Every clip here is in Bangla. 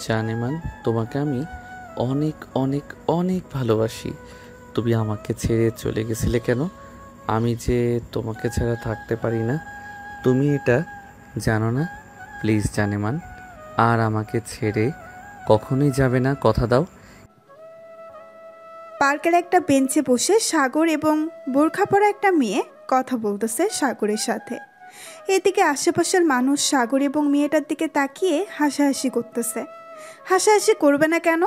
জানেমান, তোমাকে আমি অনেক অনেক অনেক ভালোবাসি। তুমি আমাকে ছেড়ে চলে গেছিলে কেন? আমি যে তোমাকে ছাড়া থাকতে পারি না, তুমি এটা জানো না? প্লিজ জানেমান, আর আমাকে ছেড়ে কখনোই যাবে না, কথা দাও। পার্কের একটা বেঞ্চে বসে সাগর এবং বোরখা পরা একটা মেয়ে কথা বলতেছে সাগরের সাথে। এদিকে আশেপাশের মানুষ সাগর এবং মেয়েটার দিকে তাকিয়ে হাসাহাসি করতেছে। হাসাহাসি করবে না কেন?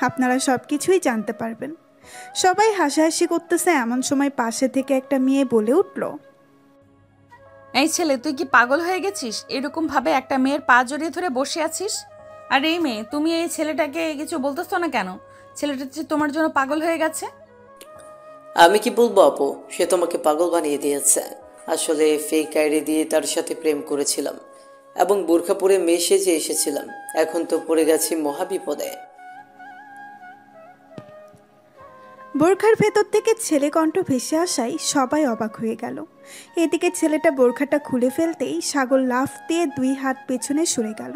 আপনারা সব কিছুই জানতে পারবেন। সবাই হাসাহাসি করতেছে এমন সময় পাশে থেকে একটা মেয়ে বলে উঠল, এই ছেলে, তুই কি পাগল হয়ে গেছিস? এরকম ভাবে একটা মেয়ের পা জড়িয়ে ধরে বসে আছিস। আর এই মেয়ে, তুমি এই ছেলেটাকে কিছু বলতেছো না কেন? ছেলেটা যে তোমার জন্য পাগল হয়ে গেছে। আমি কি বলবো আপু, সে তোমাকে পাগল বানিয়ে দিয়েছে। আসলে ফেক আইডি দিয়ে তার সাথে প্রেম করেছিলাম এবং বোরখা পরে মেয়ে সেজে এসেছিলাম। এখন তো পড়ে গেছি মহাবিপদে। বোরখার ভেতর থেকে ছেলে কণ্ঠ ভেসে আসায় সবাই অবাক হয়ে গেল। এদিকে ছেলেটা বোরখাটা খুলে ফেলতেই সাগর লাফ দিয়ে 2 হাত পেছনে সরে গেল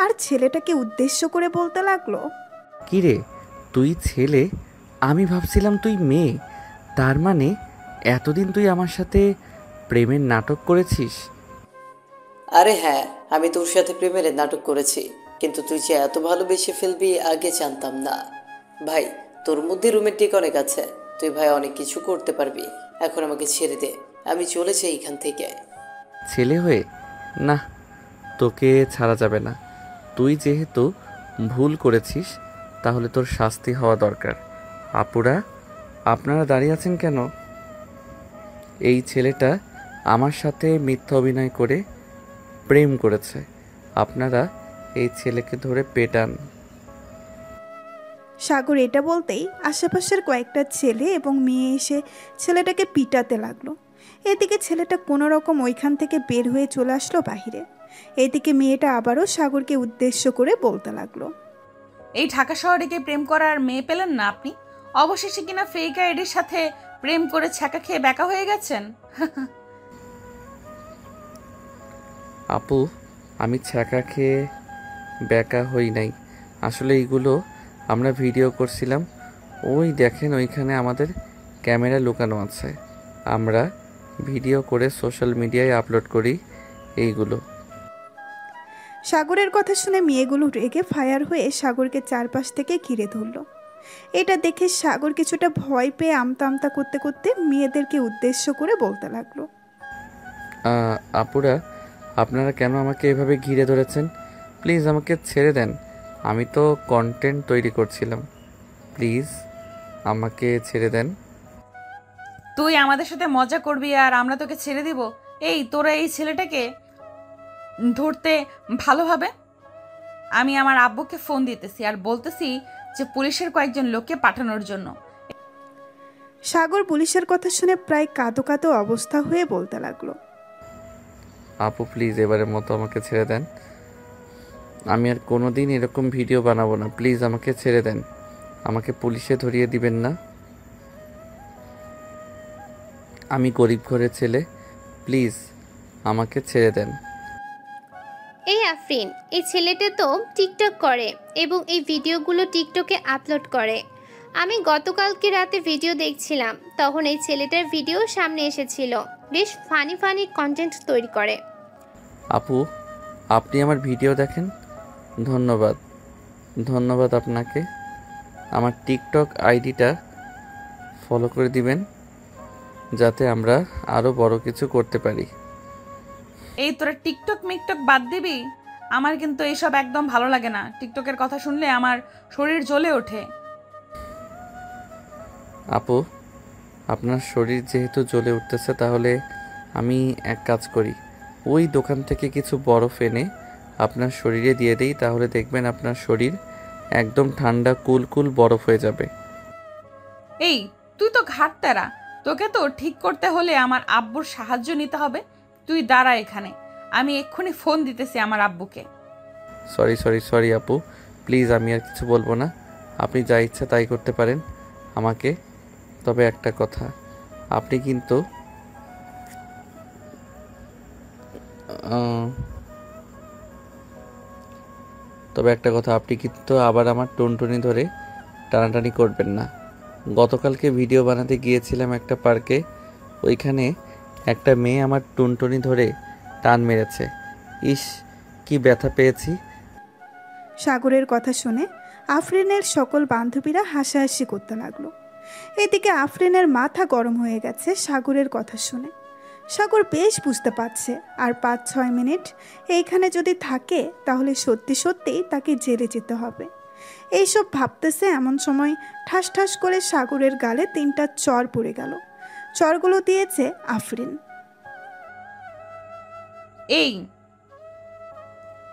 আর ছেলেটাকে উদ্দেশ্য করে বলতে লাগলো, কিরে, তুই ছেলে? আমি ভাবছিলাম তুই মেয়ে। তার মানে এতদিন তুই আমার সাথে প্রেমের নাটক করেছিস? আরে হ্যাঁ, আমি তোর সাথে প্রেমের নাটক করেছি, কিন্তু তুই যে এত ভালোবেসে ফেলবি আগে জানতাম না। ভাই, তোর মধ্যে রোমান্টিক অনেক আছে, তুই ভাই অনেক কিছু করতে পারবি। এখন আমাকে ছেড়ে দে, আমি চলে যাই এখান থেকে। ছেলে হয়ে? না, তোকে ছাড়া যাবে না। তুই যেহেতু ভুল করেছিস, তাহলে তোর শাস্তি হওয়া দরকার। আপুরা, আপনারা দাঁড়িয়ে আছেন কেন? এই ছেলেটা আমার সাথে মিথ্যা অভিনয় করে প্রেম করেছে। আপনারা এই ছেলেকে ধরে পেটান। সাগর এটা বলতেই আশেপাশের কয়েকটা ছেলে এবং মেয়ে এসে ছেলেটাকে পিটাতে লাগলো। এদিকে ছেলেটা কোনো রকম ওইখান থেকে বের হয়ে চলে আসলো বাহিরে। এদিকে মেয়েটা আবারও সাগরকে উদ্দেশ্য করে বলতে লাগলো, এই ঢাকা শহরে কি প্রেম করার মেয়ে পেলেন না আপনি? অবশেষে কিনা ফেক আইডির সাথে প্রেম করে ছ্যাঁকা খেয়ে ব্যাকা হয়ে গেছেন। আপু, আমি ছ্যাঁকা খেয়ে ব্যাকা হই নাই। আসলে এইগুলো আমরা ভিডিও করছিলাম। ওই দেখেন, ওইখানে আমাদের ক্যামেরা লুকানো আছে। আমরা ভিডিও করে সোশ্যাল মিডিয়ায় আপলোড করি এইগুলো। সাগরের কথা শুনে মেয়েগুলো রেগে ফায়ার হয়ে সাগরকে চারপাশ থেকে ঘিরে ধরল। এটা দেখে সাগর কিছুটা ভয় পেয়ে আমতা আমতা করতে করতে মেয়েদেরকে উদ্দেশ্য করে বলতে লাগলো, আপুরা, আপনারা কেন আমাকে এভাবে ঘিরে ধরেছেন? প্লিজ আমাকে ছেড়ে দেন। আমি তো কন্টেন্ট তৈরি করছিলাম। প্লিজ আমাকে ছেড়ে দেন। তুই আমাদের সাথে মজা করবি আর আমরা তোকে ছেড়ে দিব? এই, তোরা এই ছেলেটাকে ধরতে ভালোভাবে। আমি আমার আব্বুকে ফোন দিতেছি আর বলতেছি যে পুলিশের কয়েকজন লোককে পাঠানোর জন্য। সাগর পুলিশের কথা শুনে প্রায় কাঁদো কাঁদো অবস্থা হয়ে বলতে লাগলো, আপু প্লিজ এবারের মতো আমাকে ছেড়ে দেন। আমি আর কোনোদিন এরকম ভিডিও বানাবো না। প্লিজ আমাকে ছেড়ে দেন। আমাকে পুলিশে ধরিয়ে দিবেন না। আমি গরিব ঘরের ছেলে। প্লিজ আমাকে ছেড়ে দেন। এই আফরিন, এই ছেলেটা তো টিকটক করে এবং এই ভিডিওগুলো টিকটকে আপলোড করে। আমি গতকালকে রাতে ভিডিও দেখছিলাম, তখন এই ছেলেটার ভিডিও সামনে এসেছিল। বেশ ফানি ফানি কন্টেন্ট তৈরি করে। আপু, আপনি আমার ভিডিও দেখেন? ধন্যবাদ। ধন্যবাদ আপনাকে। আমার টিকটক আইডিটা ফলো করে দিবেন, যাতে আমরা আরও বড় কিছু করতে পারি। এই, তোরা টিকটক মিকটক বাদ দিবি? আমার কিন্তু এইসব একদম ভালো লাগে না। টিকটকের কথা শুনলে আমার শরীর জ্বলে ওঠে। আপু, আপনার শরীর যেহেতু জ্বলে উঠতেছে, তাহলে আমি এক কাজ করি, ওই দোকান থেকে কিছু বরফ এনে আপনার শরীরে দিয়ে দিই। তাহলে দেখবেন আপনার শরীর একদম ঠান্ডা কুল কুল বরফ হয়ে যাবে। এই, তুই তো ঘাটতেরা। তোকে তো ঠিক করতে হলে আমার আব্বুর সাহায্য নিতে হবে। তুই দাঁড়া এখানে, আমি এক্ষুনি ফোন দিতেছি আমার আব্বুকে। সরি সরি সরি আপু, প্লিজ আমি আর কিছু বলবো না। আপনি যা ইচ্ছা তাই করতে পারেন আমাকে। তবে একটা কথা, আপনি কিন্তু আহ, তবে একটা কথা, আপনি কিন্তু আবার আমার টুনটুনি ধরে টানাটানি করবেন না। গতকালকে ভিডিও বানাতে গিয়েছিলাম একটা পার্কে, ওইখানে একটা মেয়ে আমার টুনটুনি ধরে টান মেরেছে। ইস, কি ব্যথা পেয়েছি। সাগরের কথা শুনে আফরিনের সকল বান্ধবীরা হাসাহাসি করতে লাগলো। এদিকে আফরিনের মাথা গরম হয়ে গেছে সাগরের কথা শুনে। সাগর বেশ বুঝতে পারছে আর 5-6 মিনিট এইখানে যদি থাকে তাহলে সত্যি সত্যিই তাকে জেলে যেতে হবে। এইসব ভাবতেছে এমন সময় ঠাস ঠাস করে সাগরের গালে 3টা চর পড়ে গেল। চরগুলো দিয়েছে আফরিন। এই,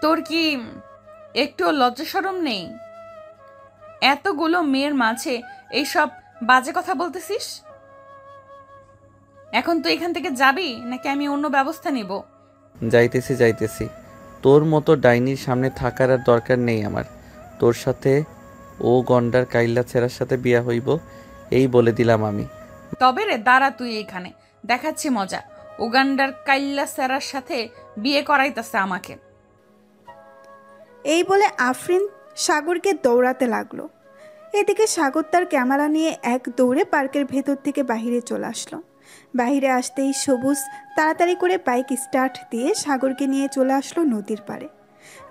তোর কি একটুও লজ্জা শরম নেই? এতগুলো মেয়ের মাঝে এইসব বাজে কথা বলতেছিস? এখন তুই এখান থেকে যাবি নাকি আমি অন্য ব্যবস্থা নিব? যাইতেছি। তোর মতো ডাইনির সামনে থাকার আর দরকার নেই আমার। তোর সাথে ও গন্ডার কাইল্লা ছেঁড়ার সাথে বিয়া হইব, এই বলে দিলাম আমি। তবে রে, দাঁড়া তুই এইখানে, দেখাচ্ছি মজা। উগান্ডার কাইল্লা স্যারার সাথে বিয়ে করাইতেছে আমাকে। এই বলে আফরিন সাগরকে দৌড়াতে লাগলো। এদিকে সাগর তার ক্যামেরা নিয়ে এক দৌড়ে পার্কের ভেতর থেকে বাহিরে চলে আসলো। বাহিরে আসতেই সবুজ তাড়াতাড়ি করে বাইক স্টার্ট দিয়ে সাগরকে নিয়ে চলে আসলো নদীর পাড়ে।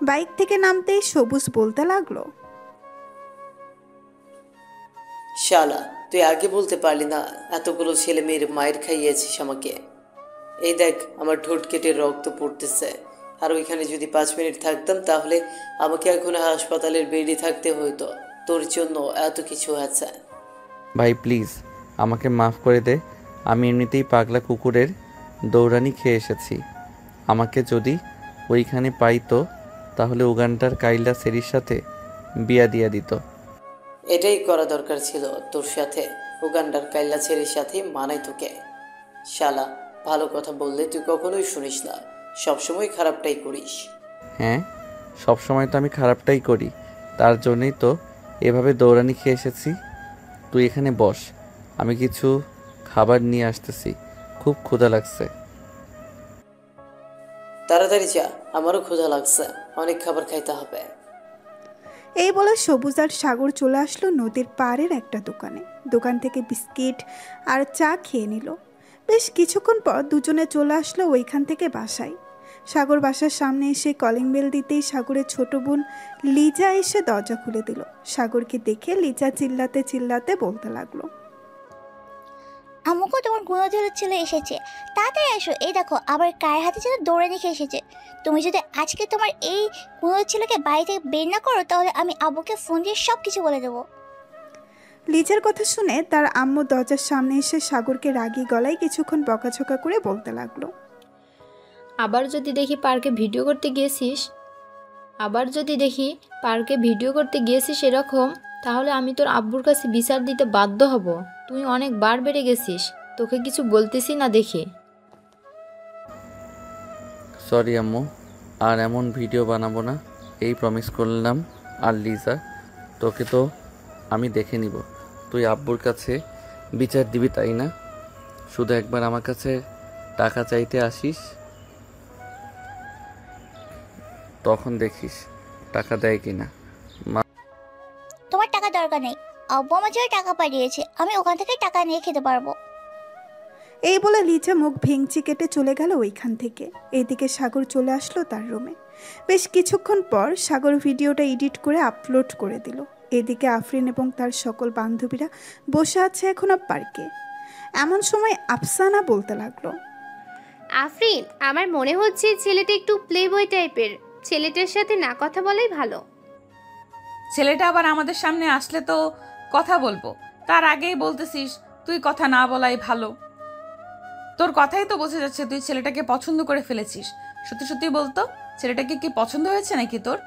বাইক থেকে নামতেই সবুজ বলতে লাগলো, শালা, তুই আগে বলতে পারলি না? এতগুলো ছেলে মেয়ের মায়ের খাইয়েছিস আমাকে। এই দেখ, আমার ঠোঁট কেটে রক্ত পড়তেছে। আর ওইখানে যদি 5 মিনিট থাকতাম তাহলে আমাকে এখন হাসপাতালের বেডে থাকতে হইতো। তোর জন্য এত কিছু আছে। ভাই প্লিজ আমাকে মাফ করে দে, আমি এমনিতেই পাগলা কুকুরের দৌড়ানি খেয়ে এসেছি। আমাকে যদি ওইখানে পাইতো তাহলে উগান্ডার কাইল্লা সেরির সাথে বিয়া দিয়া দিত। এটাই করা দরকার ছিল তোর সাথে। উগান্ডার কাইল্লা ছেলের সাথে মানাই তোকে। শালা, ভালো কথা বললে তুই কখনোই শুনিস না, সবসময় খারাপটাই করিস। হ্যাঁ, সবসময় তো আমি খারাপটাই করি, তার জন্যই তো এভাবে দৌড়ানি খেয়ে এসেছি। তুই এখানে বস, আমি কিছু খাবার নিয়ে আসতেছি, খুব ক্ষুধা লাগছে। তাড়াতাড়ি যা, আমারও ক্ষুধা লাগছে, অনেক খাবার খাইতে হবে। এই বলে সবুজ আর সাগর চলে আসলো নদীর পাড়ের একটা দোকানে। দোকান থেকে বিস্কিট আর চা খেয়ে নিল। বেশ কিছুক্ষণ পর দুজনে চলে আসলো ওইখান থেকে বাসায়। সাগর বাসার সামনে এসে কলিং বেল দিতেই সাগরের ছোট বোন লিজা এসে দরজা খুলে দিল। সাগরকে দেখে লিজা চিল্লাতে চিল্লাতে বলতে লাগলো, আম্মুকে তোমার গুণধরের ছেলে এসেছে, তাড়াতাড়ি এসো। এই দেখো আবার কার হাতে যেন দৌড়ে দেখে এসেছে। তুমি যদি আজকে তোমার এই গুণধর ছেলেকে বাড়ি থেকে বের না করো তাহলে আমি আব্বুকে ফোন দিয়ে সব কিছু বলে দেবো। লিজার কথা শুনে তার আম্মু দরজার সামনে এসে সাগরকে রাগী গলায় কিছুক্ষণ বকাঝকা করে বলতে লাগলো, আবার যদি দেখি পার্কে ভিডিও করতে গিয়েছিস এরকম, তাহলে আমি তোর আব্বুর কাছে বিচার দিতে বাধ্য হব। তুই অনেকবার বেড়ে গেছিস, তোকে কিছু বলতেছি না দেখে। সরি আম্মু, আর এমন ভিডিও বানাবো না, এই প্রমিস করলাম। আর লিজা, তোকে তো আমি দেখে নিব। তুই আব্বুর কাছে বিচার দিবি তাই না? শুধু একবার আমার কাছে টাকা চাইতে আসিস, তখন দেখিস টাকা দেয় কিনা। তোমার টাকা দরকার নেই, আব্বু আমার জন্য টাকা পাঠিয়েছে, আমি ওখান থেকে টাকা নিয়ে খেতে পারবো। এই বলে লিজা মুখ ভেঙচি কেটে চলে গেল ওইখান থেকে। এদিকে সাগর চলে আসলো তার রুমে। বেশ কিছুক্ষণ পর সাগর ভিডিওটা এডিট করে আপলোড করে দিল। এদিকে আফরিন এবং তার সকল বান্ধবীরা বসে আছে এখনো পার্কে। এমন সময় আফসানা বলতে লাগলো, আফরিন, আমার মনে হচ্ছে ছেলেটা একটু প্লে বয় টাইপের। ছেলেটার সাথে না কথা বলাই ভালো। ছেলেটা আবার আমাদের সামনে আসলে তো কথা বলবো, তার আগেই বলতেছিস তুই কথা না বলাই ভালো। তোর কথাই তো বোঝা যাচ্ছে তুই ছেলেটাকে পছন্দ করে ফেলেছিস। সত্যি সত্যি বলতো, ছেলেটাকে কি পছন্দ হয়েছে নাকি তোর?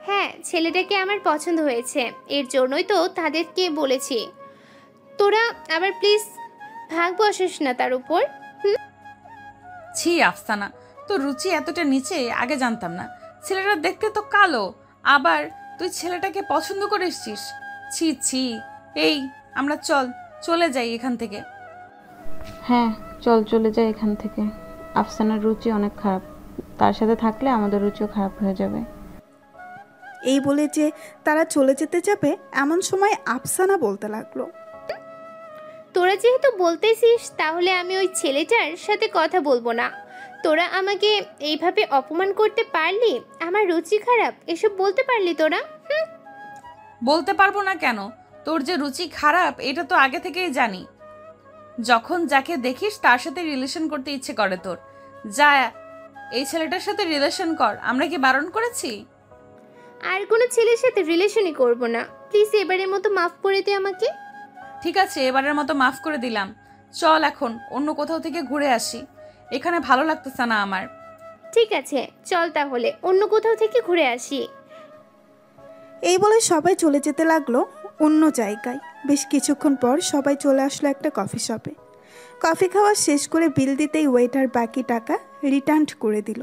হ্যাঁ, ছেলেটাকে আমার পছন্দ হয়েছে, এর জন্যই তো তাদেরকে বলেছি। তোরা আবার প্লিজ ভাগ বসিস না তার উপর। ছি আফসানা, তোর রুচি এতটা নিচে আগে জানতাম না। ছেলেটা দেখতে তো কালো, আবার তুই ছেলেটাকে পছন্দ করে এসছিস। ছি ছি। এই, আমরা চলে যাই এখান থেকে। হ্যাঁ চল, চলে যাই এখান থেকে। আফসানার রুচি অনেক খারাপ, তার সাথে থাকলে আমাদের রুচিও খারাপ হয়ে যাবে। এই বলে যে তারা চলে যেতে যাবে এমন সময় আফসানা বলতে লাগলো, তোরা যেহেতু বলতেছিস তাহলে আমি ওই ছেলেটার সাথে কথা বলবো না। তোরা আমাকে এইভাবে অপমান করতে পারলি, আমার রুচি খারাপ এসব বলতে পারলি তোরা? বলতে পারবো না কেন? তোর যে রুচি খারাপ এটা তো আগে থেকেই জানি। যখন যাকে দেখিস তার সাথে রিলেশন করতে ইচ্ছে করে তোর, যা এই ছেলেটার সাথে রিলেশন কর। আমরা কি বারণ করেছি? আর কোনো ছেলের সাথে রিলেশনই করব না, প্লিজ এবারের মতো মাফ করে দে আমাকে। ঠিক আছে, এবারের মতো মাফ করে দিলাম। চল এখন অন্য কোথাও থেকে ঘুরে আসি, এখানে ভালো লাগতেছে না আমার। ঠিক আছে চল তাহলে অন্য কোথাও থেকে ঘুরে আসি। এই বলে সবাই চলে যেতে লাগলো অন্য জায়গায়। বেশ কিছুক্ষণ পর সবাই চলে আসলো একটা কফি শপে। কফি খাওয়া শেষ করে বিল দিতেই ওয়েটার বাকি টাকা রিটার্ন করে দিল।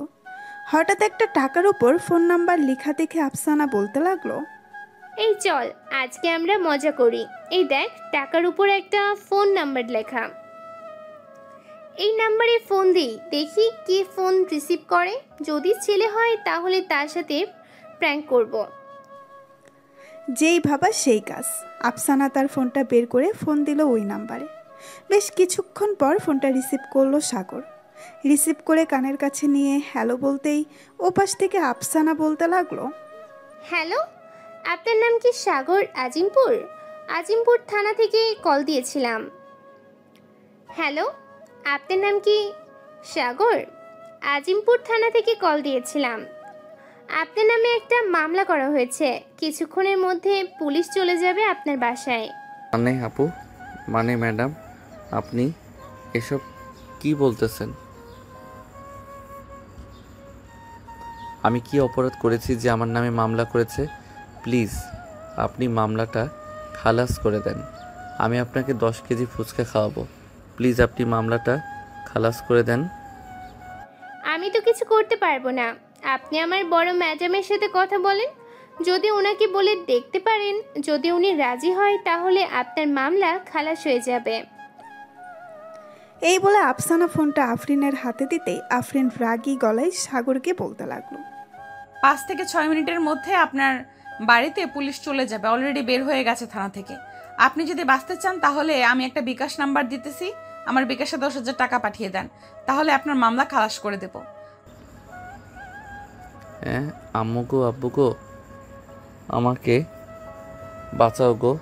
হঠাৎ একটা টাকার উপর ফোন নাম্বার লেখা দেখে আফসানা বলতে লাগলো, এই চল আজকে আমরা মজা করি। এই দেখ টাকার উপর একটা ফোন নাম্বার লেখা, এই নাম্বারে ফোন দিই, দেখি কে ফোন রিসিভ করে। যদি ছেলে হয় তাহলে তার সাথে প্র্যাঙ্ক করব। যেই ভাবা সেই কাজ। আফসানা তার ফোনটা বের করে ফোন দিল ওই নাম্বারে। বেশ কিছুক্ষণ পর ফোনটা রিসিভ করলো সাগর। রিসিভ করে কানের কাছে নিয়ে হ্যালো বলতেই ওপাশ থেকে আফসানা বলতে লাগলো, হ্যালো, আপনার নাম কি সাগর? আজিমপুর থানা থেকে কল দিয়েছিলাম। হ্যালো, আপনার নাম কি সাগর? আজিমপুর থানা থেকে কল দিয়েছিলাম। আপনার নামে একটা মামলা করা হয়েছে, কিছুক্ষণের মধ্যে পুলিশ চলে যাবে আপনার বাসায়। মানে আপু, মানে ম্যাডাম, আপনি এসব কি বলতেছেন? আমি কি অপরাধ করেছি যে আমার নামে মামলা করেছে? প্লিজ আপনি মামলাটা খালাস করে দেন। আমি আপনাকে 10 কেজি ফুচকা খাওয়াবো। প্লিজ আপনি মামলাটা খালাস করে দেন। আমি তো কিছু করতে পারবো না, আপনি আমার বড় ম্যাডামের সাথে কথা বলেন। যদি ওনাকে বলে দেখতে পারেন, যদি উনি রাজি হয় তাহলে আপনার মামলা খালাস হয়ে যাবে। এই বলে আফসানা ফোনটা আফরিনের হাতে দিতেই আফরিন রাগী গলায় সাগরকে বলতে লাগলো, 5 থেকে 6 মিনিটের মধ্যে আপনার বাড়িতে পুলিশ চলে যাবে, অলরেডি বের হয়ে গেছে থানা থেকে। আপনি যদি বাঁচতে চান তাহলে আমি একটা বিকাশ নাম্বার দিতেছি, আমার বিকাশে 10,000 টাকা পাঠিয়ে দেন, তাহলে আপনার মামলা খালাস করে দেব। হ্যাঁ আম্মু গো, আব্বু গো, আমাকে বাঁচাও গো,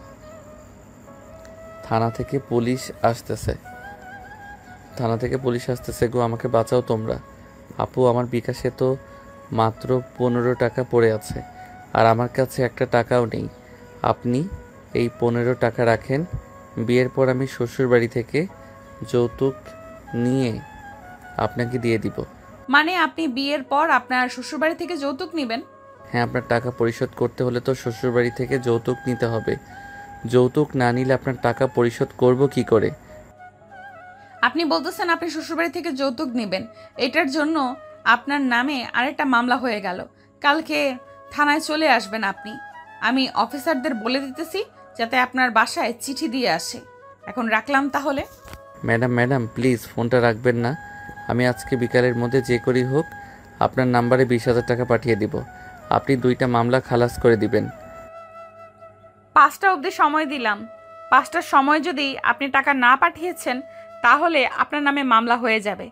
থানা থেকে পুলিশ আসতেছে গো, আমাকে বাঁচাও তোমরা। আপু আমার বিকাশে তো মাত্র 15 টাকা পড়ে আছে, আর আমার কাছে একটা টাকাও নেই। আপনি এই 15 টাকা রাখেন, বিয়ের পর আমি শ্বশুর বাড়ি থেকে যৌতুক নিয়ে আপনাকে দিয়ে দিব। মানে আপনি বিয়ের পর আপনার শ্বশুরবাড়ি থেকে যৌতুক নেবেন? হ্যাঁ, আপনার টাকা পরিশোধ করতে হলে তো শ্বশুরবাড়ি থেকে যৌতুক নিতে হবে। যৌতুক না নিলে আপনার টাকা পরিশোধ করব কি করে? আপনি বলতেছেন আপনি শ্বশুরবাড়ি থেকে যৌতুক নেবেন, এটার জন্য আপনার নামে আরেকটা মামলা হয়ে গেল। কালকে থানায় চলে আসবেন আপনি। আমি অফিসারদের বলে দিতেছি যাতে আপনার বাসায় চিঠি দিয়ে আসে। এখন রাখলাম তাহলে। ম্যাডাম প্লিজ ফোনটা রাখবেন না। আমি আজকে বিকালের মধ্যে যে করি হোক আপনার নাম্বারে 20,000 টাকা পাঠিয়ে দিব। আপনি 2টা মামলা খালাস করে দিবেন। 5টা অবধি সময় দিলাম। 5টার সময় যদি আপনি টাকা না পাঠিয়েছেন তাহলে আপনার নামে মামলা হয়ে যাবে।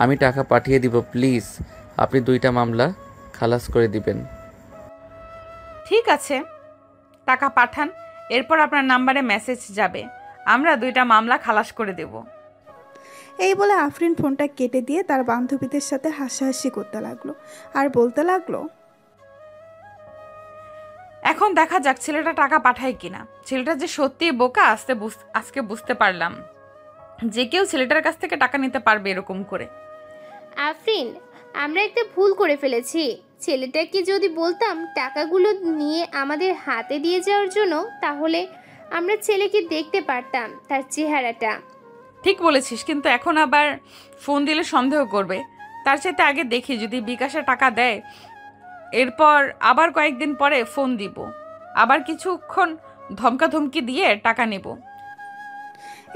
আমি টাকা পাঠিয়ে দিব, প্লিজ আপনি 2টা মামলা খালাস করে দিবেন। ঠিক আছে, টাকা পাঠান, এরপর আপনার নাম্বারে মেসেজ যাবে, আমরা 2টা মামলা খালাস করে দেব। এই বলে আফরিন ফোনটা কেটে দিয়ে তার বান্ধবীদের সাথে হাসাহাসি করতে লাগলো আর বলতে লাগলো, এখন দেখা যাক ছেলেটা টাকা পাঠায় কিনা। ছেলেটা যে সত্যিই বোকা আজকে বুঝতে পারলাম। যে কেউ ছেলেটার কাছ থেকে টাকা নিতে পারবে এরকম করে। আফরিন, আমরা একটা ভুল করে ফেলেছি। ছেলেটাকে যদি বলতাম টাকাগুলো নিয়ে আমাদের হাতে দিয়ে যাওয়ার জন্য, তাহলে আমরা ছেলেকে দেখতে পারতাম, তার চেহারাটা। ঠিক বলেছিস, কিন্তু এখন আবার ফোন দিলে সন্দেহ করবে। তার চাইতে আগে দেখি যদি বিকাশে টাকা দেয়, এরপর আবার কয়েকদিন পরে ফোন দিব, আবার কিছুক্ষণ ধমকাধমকি দিয়ে টাকা নেব।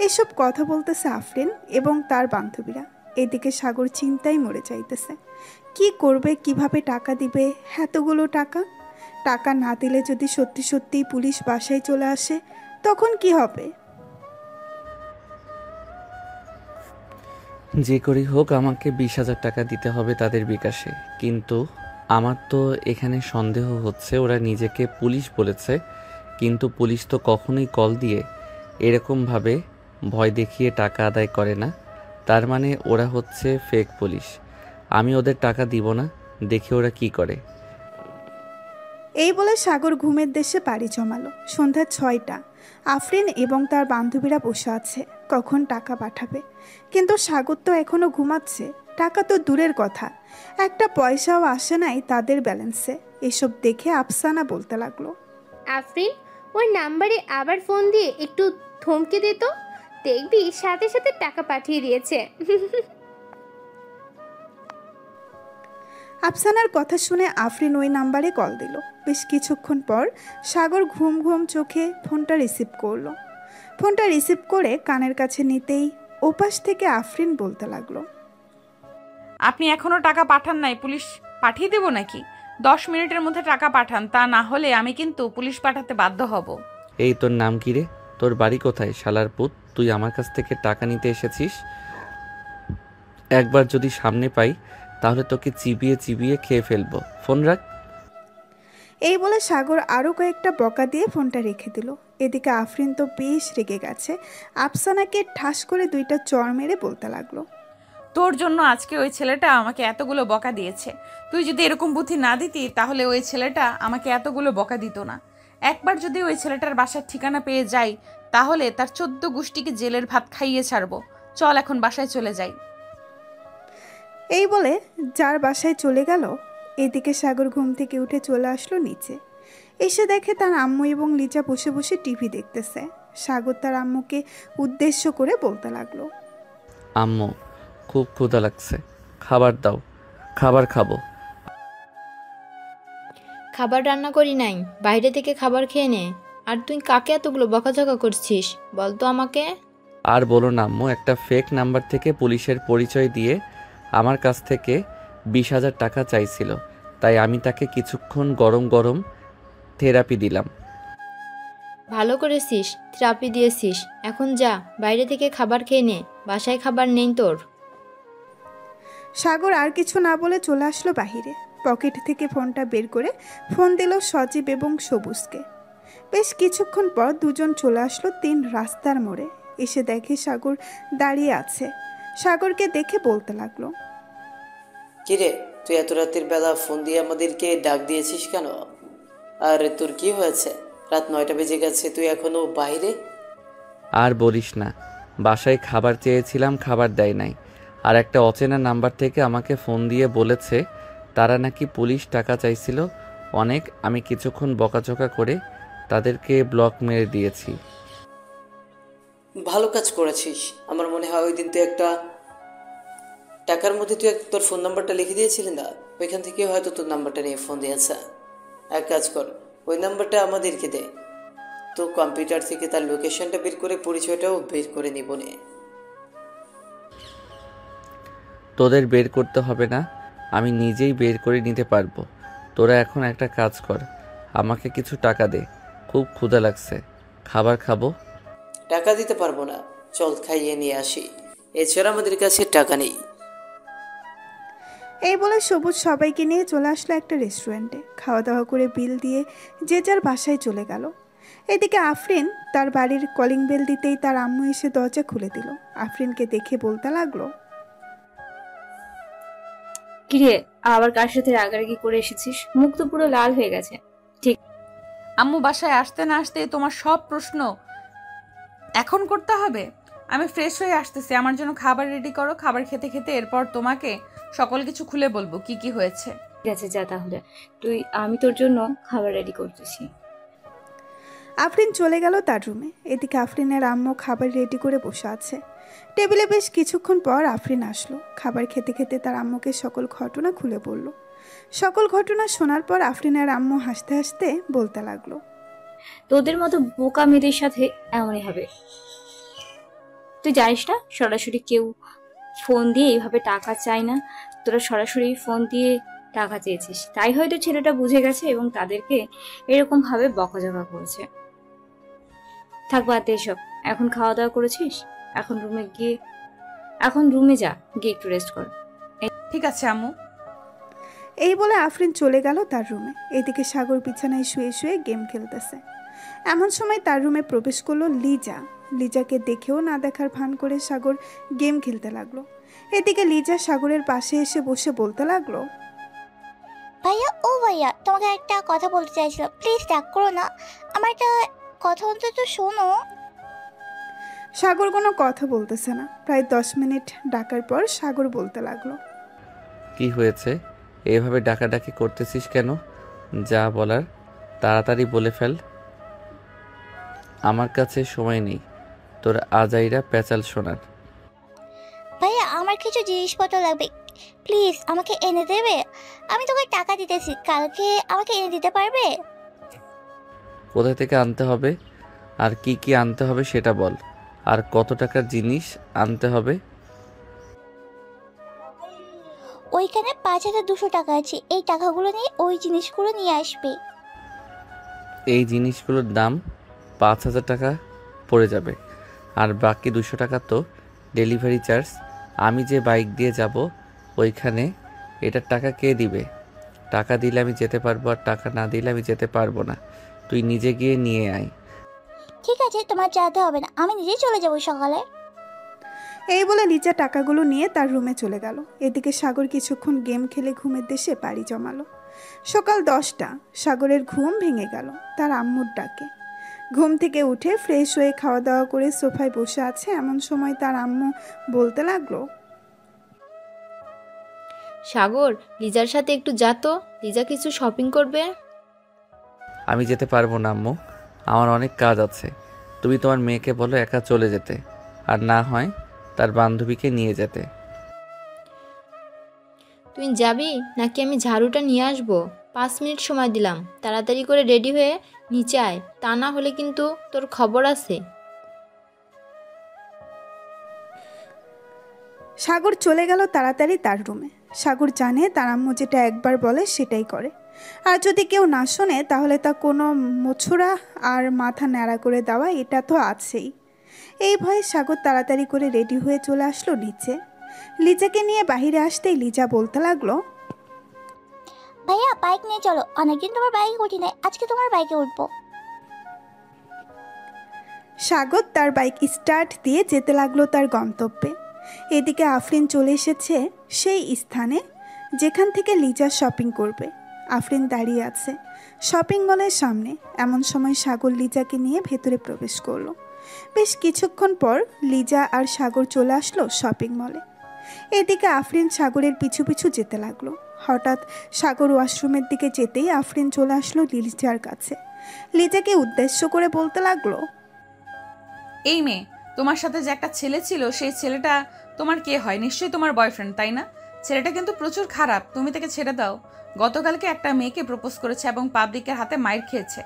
এইসব কথা বলতেছে আফরিন এবং তার বান্ধবীরা। এদিকে সাগর চিন্তায় মরে যাইতেছে। কি করবে, কিভাবে টাকা দিবে? এতগুলো টাকা, টাকা না দিলে যদি সত্যি সত্যিই পুলিশ বাসায় চলে আসে তখন কি হবে? যে করেই হোক আমাকে 20,000 টাকা দিতে হবে তাদের বিকাশে। কিন্তু আমার তো এখানে সন্দেহ হচ্ছে ওরা নিজেকে পুলিশ বলেছে, কিন্তু পুলিশ তো কখনোই কল দিয়ে এরকমভাবে ভয় দেখিয়ে টাকা আদায় করে না। তার মানে ওরা হচ্ছে ফেক পুলিশ। আমি ওদের টাকা দিব না, দেখি ওরা কি করে। এই বলে সাগর ঘুমের দেশে পাড়ি জমালো। সন্ধ্যা 6টা। আফরিন এবং তার বান্ধবীরা বসে আছে কখন টাকা পাঠাবে, কিন্তু সাগর তো এখনো ঘুমাচ্ছে। টাকা তো দূরের কথা, একটা পয়সাও আসে নাই তাদের ব্যালেন্সে। এসব দেখে আফসানা বলতে লাগলো, আফরিন, ওই নাম্বারে আবার ফোন দিয়ে একটু থমকে দে তো, দেখবি সাথে সাথে টাকা পাঠিয়ে দিয়েছে। আফসানার কথা শুনে আফরিন ওই নাম্বারে কল দিল। বেশ কিছুক্ষণ পর সাগর ঘুম ঘুম চোখে ফোনটা রিসিভ করলো। ফোনটা রিসিভ করে কানের কাছে নিতেই ওপাশ থেকে আফরিন বলতে লাগলো, আপনি এখনো টাকা পাঠান নাই, পুলিশ পাঠিয়ে দেব নাকি? 10 মিনিটের মধ্যে টাকা পাঠান, তা না হলে আমি কিন্তু পুলিশ পাঠাতে বাধ্য হব। এই তোর নাম কি রে? তোর বাড়ি কোথায় শালার পুত? তুই আমার কাছ থেকে টাকা নিতে এসেছিস? একবার যদি সামনে পাই তাহলে তোকে চিবিয়ে চিবিয়ে খেয়ে ফেলবো। ফোন রাখ। এই বলে সাগর আরও কয়েকটা বকা দিয়ে ফোনটা রেখে দিল। এদিকে আফরিন তো বেশ রেগে গেছে। আফসানাকে ঠাস করে 2টা চড় মেরে বলতে লাগলো, তোর জন্য আজকে ওই ছেলেটা আমাকে এতগুলো বকা দিয়েছে। তুই যদি এরকম বুদ্ধি না দিতি তাহলে ওই ছেলেটা আমাকে এতগুলো বকা দিত না। একবার যদি ওই ছেলেটার বাসার ঠিকানা পেয়ে যাই তাহলে তার 14 গোষ্ঠীকে জেলের ভাত খাইয়ে ছাড়বো। চল এখন বাসায় চলে যাই। এই বলে যার বাসায় চলে গেল। এদিকে সাগর ঘুম থেকে উঠে চলে আসলো নিচে। এসে দেখে তার আম্মু এবং লিজা বসে বসে টিভি দেখতেছে। সাগর তার আম্মুকে উদ্দেশ্য করে বলতে লাগলো, আম্মু, খুব ক্ষুধা লাগছে, খাবার দাও, খাবার খাবো। খাবার রান্না করি নাই, বাইরে থেকে খাবার খেয়ে নে। আর তুই কাকে এতগুলো বকাঝকা করছিস বল তো আমাকে? আর বলো না আম্মু, একটা ফেক নাম্বার থেকে পুলিশের পরিচয় দিয়ে আমার কাছ থেকে 20,000 টাকা চাইছিল, তাই আমি তাকে কিছুক্ষণ গরম গরম থেরাপি দিলাম। ভালো করেছিস, থেরাপি দিয়েছিস। এখন যা, বাইরে থেকে খাবার খেয়ে নে, বাসায় খাবার নেই তোর। সাগর আর কিছু না বলে চলে আসলো বাহিরে। পকেট থেকে ফোনটা বের করে ফোন দিল সজীব এবং সবুজকে। বেশ কিছুক্ষণ পর দুজন চলে আসলো 3 রাস্তার মোড়ে। এসে দেখে সাগর দাঁড়িয়ে আছে। সাগরকে দেখে বলতে লাগলো, কিরে, তুই এত রাতের বেলা ফোন দিয়ে আমাদেরকে ডাক দিয়েছিস কেন? আর তোর কি হয়েছে? রাত 9টা বেজে গেছে, তুই এখনো বাইরে? আর বলিস না, বাসায় খাবার চেয়েছিলাম, খাবার দেয় নাই। আর একটা অচেনা নাম্বার থেকে আমাকে ফোন দিয়ে বলেছে তারা নাকি পুলিশ টাকা চাইছিল অনেক। আমি কিছুক্ষণ বকাঝকা করে তাদেরকে ব্লক মেরে দিয়েছি। ভালো কাজ করেছিস। আমার মনে হয় ওই দিন তুই একটা টাকার মধ্যে তুই তোর ফোন নাম্বারটা লিখে দিয়েছিলি না, ওইখান থেকে হয়তো তোর নাম্বারটা নিয়ে ফোন দিয়েছে। এক কাজ কর, ওই নাম্বারটা আমাদেরকে দে, তো কম্পিউটার থেকে তার লোকেশনটা বের করে পরিচয়টাও বের করে নিব নে। তোদের বের করতে হবে না, আমি নিজেই বের করে নিতে পারবো। তোরা এখন একটা কাজ কর, আমাকে কিছু টাকা দে, খুব ক্ষুধা লাগছে, খাবার খাবো। টাকা দিতে পারবো না, চল খাইয়ে নিয়ে আসি, এছাড়া আমাদের কাছে টাকা নেই। এই বলে সবুজ সবাইকে নিয়ে চলে আসলো একটা রেস্টুরেন্টে। খাওয়া দাওয়া করে বিল দিয়ে যে যার বাসায় চলে গেল। এদিকে আফরিন তার বাড়ির কলিং বেল দিতেই তার আম্মু এসে দরজা খুলে দিল। আফরিনকে দেখে বলতে লাগলো, কিরে, আবার কার সাথে রাগারাগি করে এসেছিস? মুখ তো পুরো লাল হয়ে গেছে। আম্মু বাসায় আসতে না আসতে তোমার সব প্রশ্ন এখন করতে হবে? আমি ফ্রেশ হয়ে আসতেছি, আমার জন্য খাবার রেডি করো। খাবার খেতে খেতে এরপর তোমাকে সকল কিছু খুলে বলবো কি কি হয়েছে। ঠিক আছে, যা তাহলে। আমি তোর জন্য খাবার রেডি করতেছি। আফরিন চলে গেল তার রুমে। এদিকে আফরিনের আম্মু খাবার রেডি করে বসে আছে টেবিলে। বেশ কিছুক্ষণ পর আফরিন আসলো। খাবার খেতে খেতে তার আম্মুকে সকল ঘটনা খুলে বলল। সকল ঘটনা শোনার পর আফরিনের আম্মু হাসতে হাসতে বলতে লাগলো, তোদের মতো বোকা মেয়েদের সাথে এমনই হবে। তুই জানিস না সরাসরি কেউ ফোন দিয়ে এইভাবে টাকা চাই না, তোরা সরাসরি ফোন দিয়ে টাকা চেয়েছিস, তাই হয়তো ছেলেটা বুঝে গেছে এবং তাদেরকে এরকম ভাবে বকাঝকা করেছে। থাক বাদ দে এসব, এখন খাওয়া দাওয়া করেছিস, এখন রুমে যা, গিয়ে একটু রেস্ট কর। ঠিক আছে আম্মু। এই বলে আফরিন চলে গেল তার রুমে। এদিকে সাগর বিছানায় শুয়ে শুয়ে গেম খেলতেছে। এমন সময় তার রুমে প্রবেশ করলো লিজা। লিজাকে দেখেও না দেখার ভান করে সাগর গেম খেলতে লাগলো। এদিকে লিজা সাগরের পাশে এসে বসে বলতে লাগলো, ভাইয়া ও ভাইয়া, তোমাকে একটা কথা বলতে চাইছিলাম, প্লিজ রাগ করো না, আমার একটা কথা অন্তত শোনো। সাগর কোনো কথা বলতেছে না। প্রায় 10 মিনিট ডাকার পর সাগর বলতে লাগলো, কি হয়েছে? এভাবে ডাকাডাকি করতেছিস কেন? যা বলার তাড়াতাড়ি বলে ফেল। আমার কাছে সময় নেই তোর আজাইরা প্যাচাল শোনার। ভাইয়া আমার কিছু জিনিসপত্র লাগবে, প্লিজ আমাকে এনে দেবে? আমি তোকে টাকা দিতেছি, কালকে আমাকে এনে দিতে পারবে? কোথা থেকে আনতে হবে আর কি কি আনতে হবে সেটা বল, আর কত টাকার জিনিস আনতে হবে? ওইখানে 5,200 টাকা আছে, এই টাকাগুলো নিয়ে ওই জিনিসগুলো নিয়ে আসবে। এই জিনিসগুলোর দাম 5,000 টাকা পড়ে যাবে, আর বাকি 200 টাকা তো ডেলিভারি চার্জ। আমি যে বাইক দিয়ে যাব ওইখানে এটার টাকা কে দিবে? টাকা দিলে আমি যেতে পারবো, আর টাকা না দিলে আমি যেতে পারবো না। তুই নিজে গিয়ে নিয়ে আয়। ঠিক আছে, তোমার যেতে হবে না, আমি নিজেই চলে যাবো সকালে। এই বলে লিজা টাকাগুলো নিয়ে তার রুমে চলে গেল। এদিকে সাগর কিছুক্ষণ গেম খেলে ঘুমের দেশে পাড়ি জমালো। সকাল 10টা। সাগরের ঘুম ভেঙে গেল তার আম্মুর ডাকে। ঘুম থেকে উঠে ফ্রেশ হয়ে খাওয়া দাওয়া করে সোফায় বসে আছে। এমন সময় তার আম্মু বলতে লাগলো, সাগর, লিজার সাথে একটু যা তো, লিজা কিছু শপিং করবে। আমি যেতে পারবো না আম্মু, আমার অনেক কাজ আছে। তুমি তোমার মেয়েকে বলো একা চলে যেতে, আর না হয় তার বান্ধবীকে নিয়ে যেতে। তুই যাবি নাকি আমি ঝাড়ুটা নিয়ে আসবো? 5 মিনিট সময় দিলাম, তাড়াতাড়ি করে রেডি হয়ে নিচে আয়, তা না হলে কিন্তু তোর খবর আছে। সাগর চলে গেল তাড়াতাড়ি তার রুমে। সাগর জানে তার আম্মু যেটা একবার বলে সেটাই করে, আর যদি কেউ না শোনে তাহলে তা কোনো মোছরা আর মাথা ন্যাড়া করে দেওয়া, এটা তো আছেই। এই ভয়ে সাগর তাড়াতাড়ি করে রেডি হয়ে চলে আসলো নিচে। লিজাকে নিয়ে বাইরে আসতেই লিজা বলতে লাগলো, ভাইয়া বাইক নিয়ে চলো, অনেকদিন তোমার বাইকে উঠি নাই, আজকে তোমার বাইকে উঠবো। সাগর তার বাইক স্টার্ট দিয়ে যেতে লাগলো তার গন্তব্যে। এদিকে আফরিন চলে এসেছে সেই স্থানে যেখান থেকে লিজা শপিং করবে। আফরিন দাঁড়িয়ে আছে শপিং মলের সামনে। এমন সময় সাগর লিজাকে নিয়ে ভেতরে প্রবেশ করলো। বেশ কিছুক্ষণ পর লিজা আর সাগর চলে আসলো শপিং মলে। এদিকে আফরিন সাগরের পিছু পিছু যেতে লাগলো। হঠাৎ সাগর ওয়াশরুমের দিকে যেতেই আফরিন চলে আসলো লিজার কাছে। লিজাকে উদ্দেশ্য করে বলতে লাগলো, এই মেয়ে, তোমার সাথে যে একটা ছেলে ছিল সেই ছেলেটা তোমার কে হয়? নিশ্চয়ই তোমার বয়ফ্রেন্ড, তাই না? ছেলেটা কিন্তু প্রচুর খারাপ, তুমি তাকে ছেড়ে দাও। গতকালকে একটা মেয়েকে প্রপোজ করেছে এবং পাবলিকের হাতে মাইর খেয়েছে।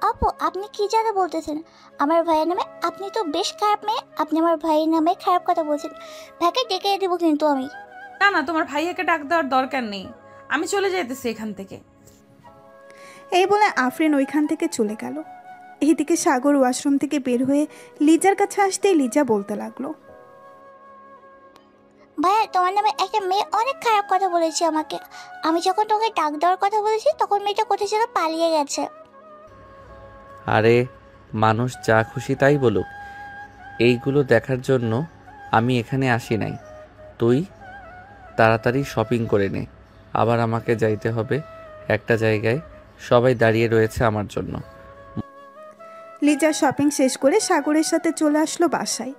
আপু আপনি কি জায়গা বলতেছেন? আমার ভাইয়ের নামে আপনি তো বেশ খারাপ মেয়ে, আপনি আমার ভাইয়ের নামে খারাপ কথা বলছেন। ভাইকে ডেকে দেবো কিন্তু আমি। না না, তোমার ভাইয়াকে ডাক দেওয়ার দরকার নেই, আমি চলে যেতেছি এখান থেকে। এই বলে আফরিন ওইখান থেকে চলে গেল। এইদিকে সাগর ওয়াশরুম থেকে বের হয়ে লিজার কাছে আসতেই লিজা বলতে লাগলো, ভাইয়া তোমার নামে একটা মেয়ে অনেক খারাপ কথা বলেছে আমাকে। আমি যখন তোকে ডাক দেওয়ার কথা বলেছি তখন মেয়েটা কোথায় যেন পালিয়ে গেছে। আরে মানুষ যা খুশি তাই বলুক, এইগুলো দেখার জন্য আমি এখানে আসি নাই। তুই তাড়াতাড়ি শপিং করে নে, আবার আমাকে যাইতে হবে একটা জায়গায়, সবাই দাঁড়িয়ে রয়েছে আমার জন্য। লিজা শপিং শেষ করে সাগরের সাথে চলে আসলো বাসায়।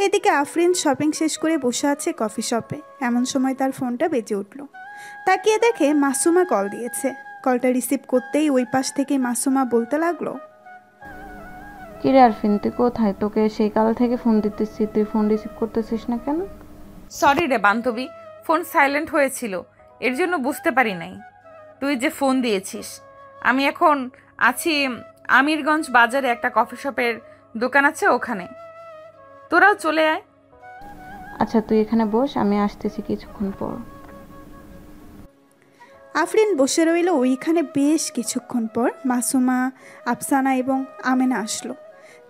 এদিকে আফরিন শপিং শেষ করে বসে আছে কফি শপে। এমন সময় তার ফোনটা বেজে উঠল। তাকিয়ে দেখে মাসুমা কল দিয়েছে। কলটা রিসিভ করতেই ওই পাশ থেকে মাসুমা বলতে লাগলো, কিরে আরফিন, তুই কোথায়? তোকে সেই কাল থেকে ফোন দিতেছি, তুই ফোন রিসিভ করতেছিস না কেন? সরি রে বান্ধবী, ফোন সাইলেন্ট হয়েছিল, এর জন্য বুঝতে পারি নাই তুই যে ফোন দিয়েছিস। আমি এখন আছি আমিরগঞ্জ বাজারে, একটা কফি শপের দোকান আছে ওখানে, তোরাও চলে আয়। আচ্ছা তুই এখানে বস, আমি আসতেছি কিছুক্ষণ পর। আফরিন বসে রইল ওইখানে। বেশ কিছুক্ষণ পর মাসুমা, আফসানা এবং আমেনা আসলো।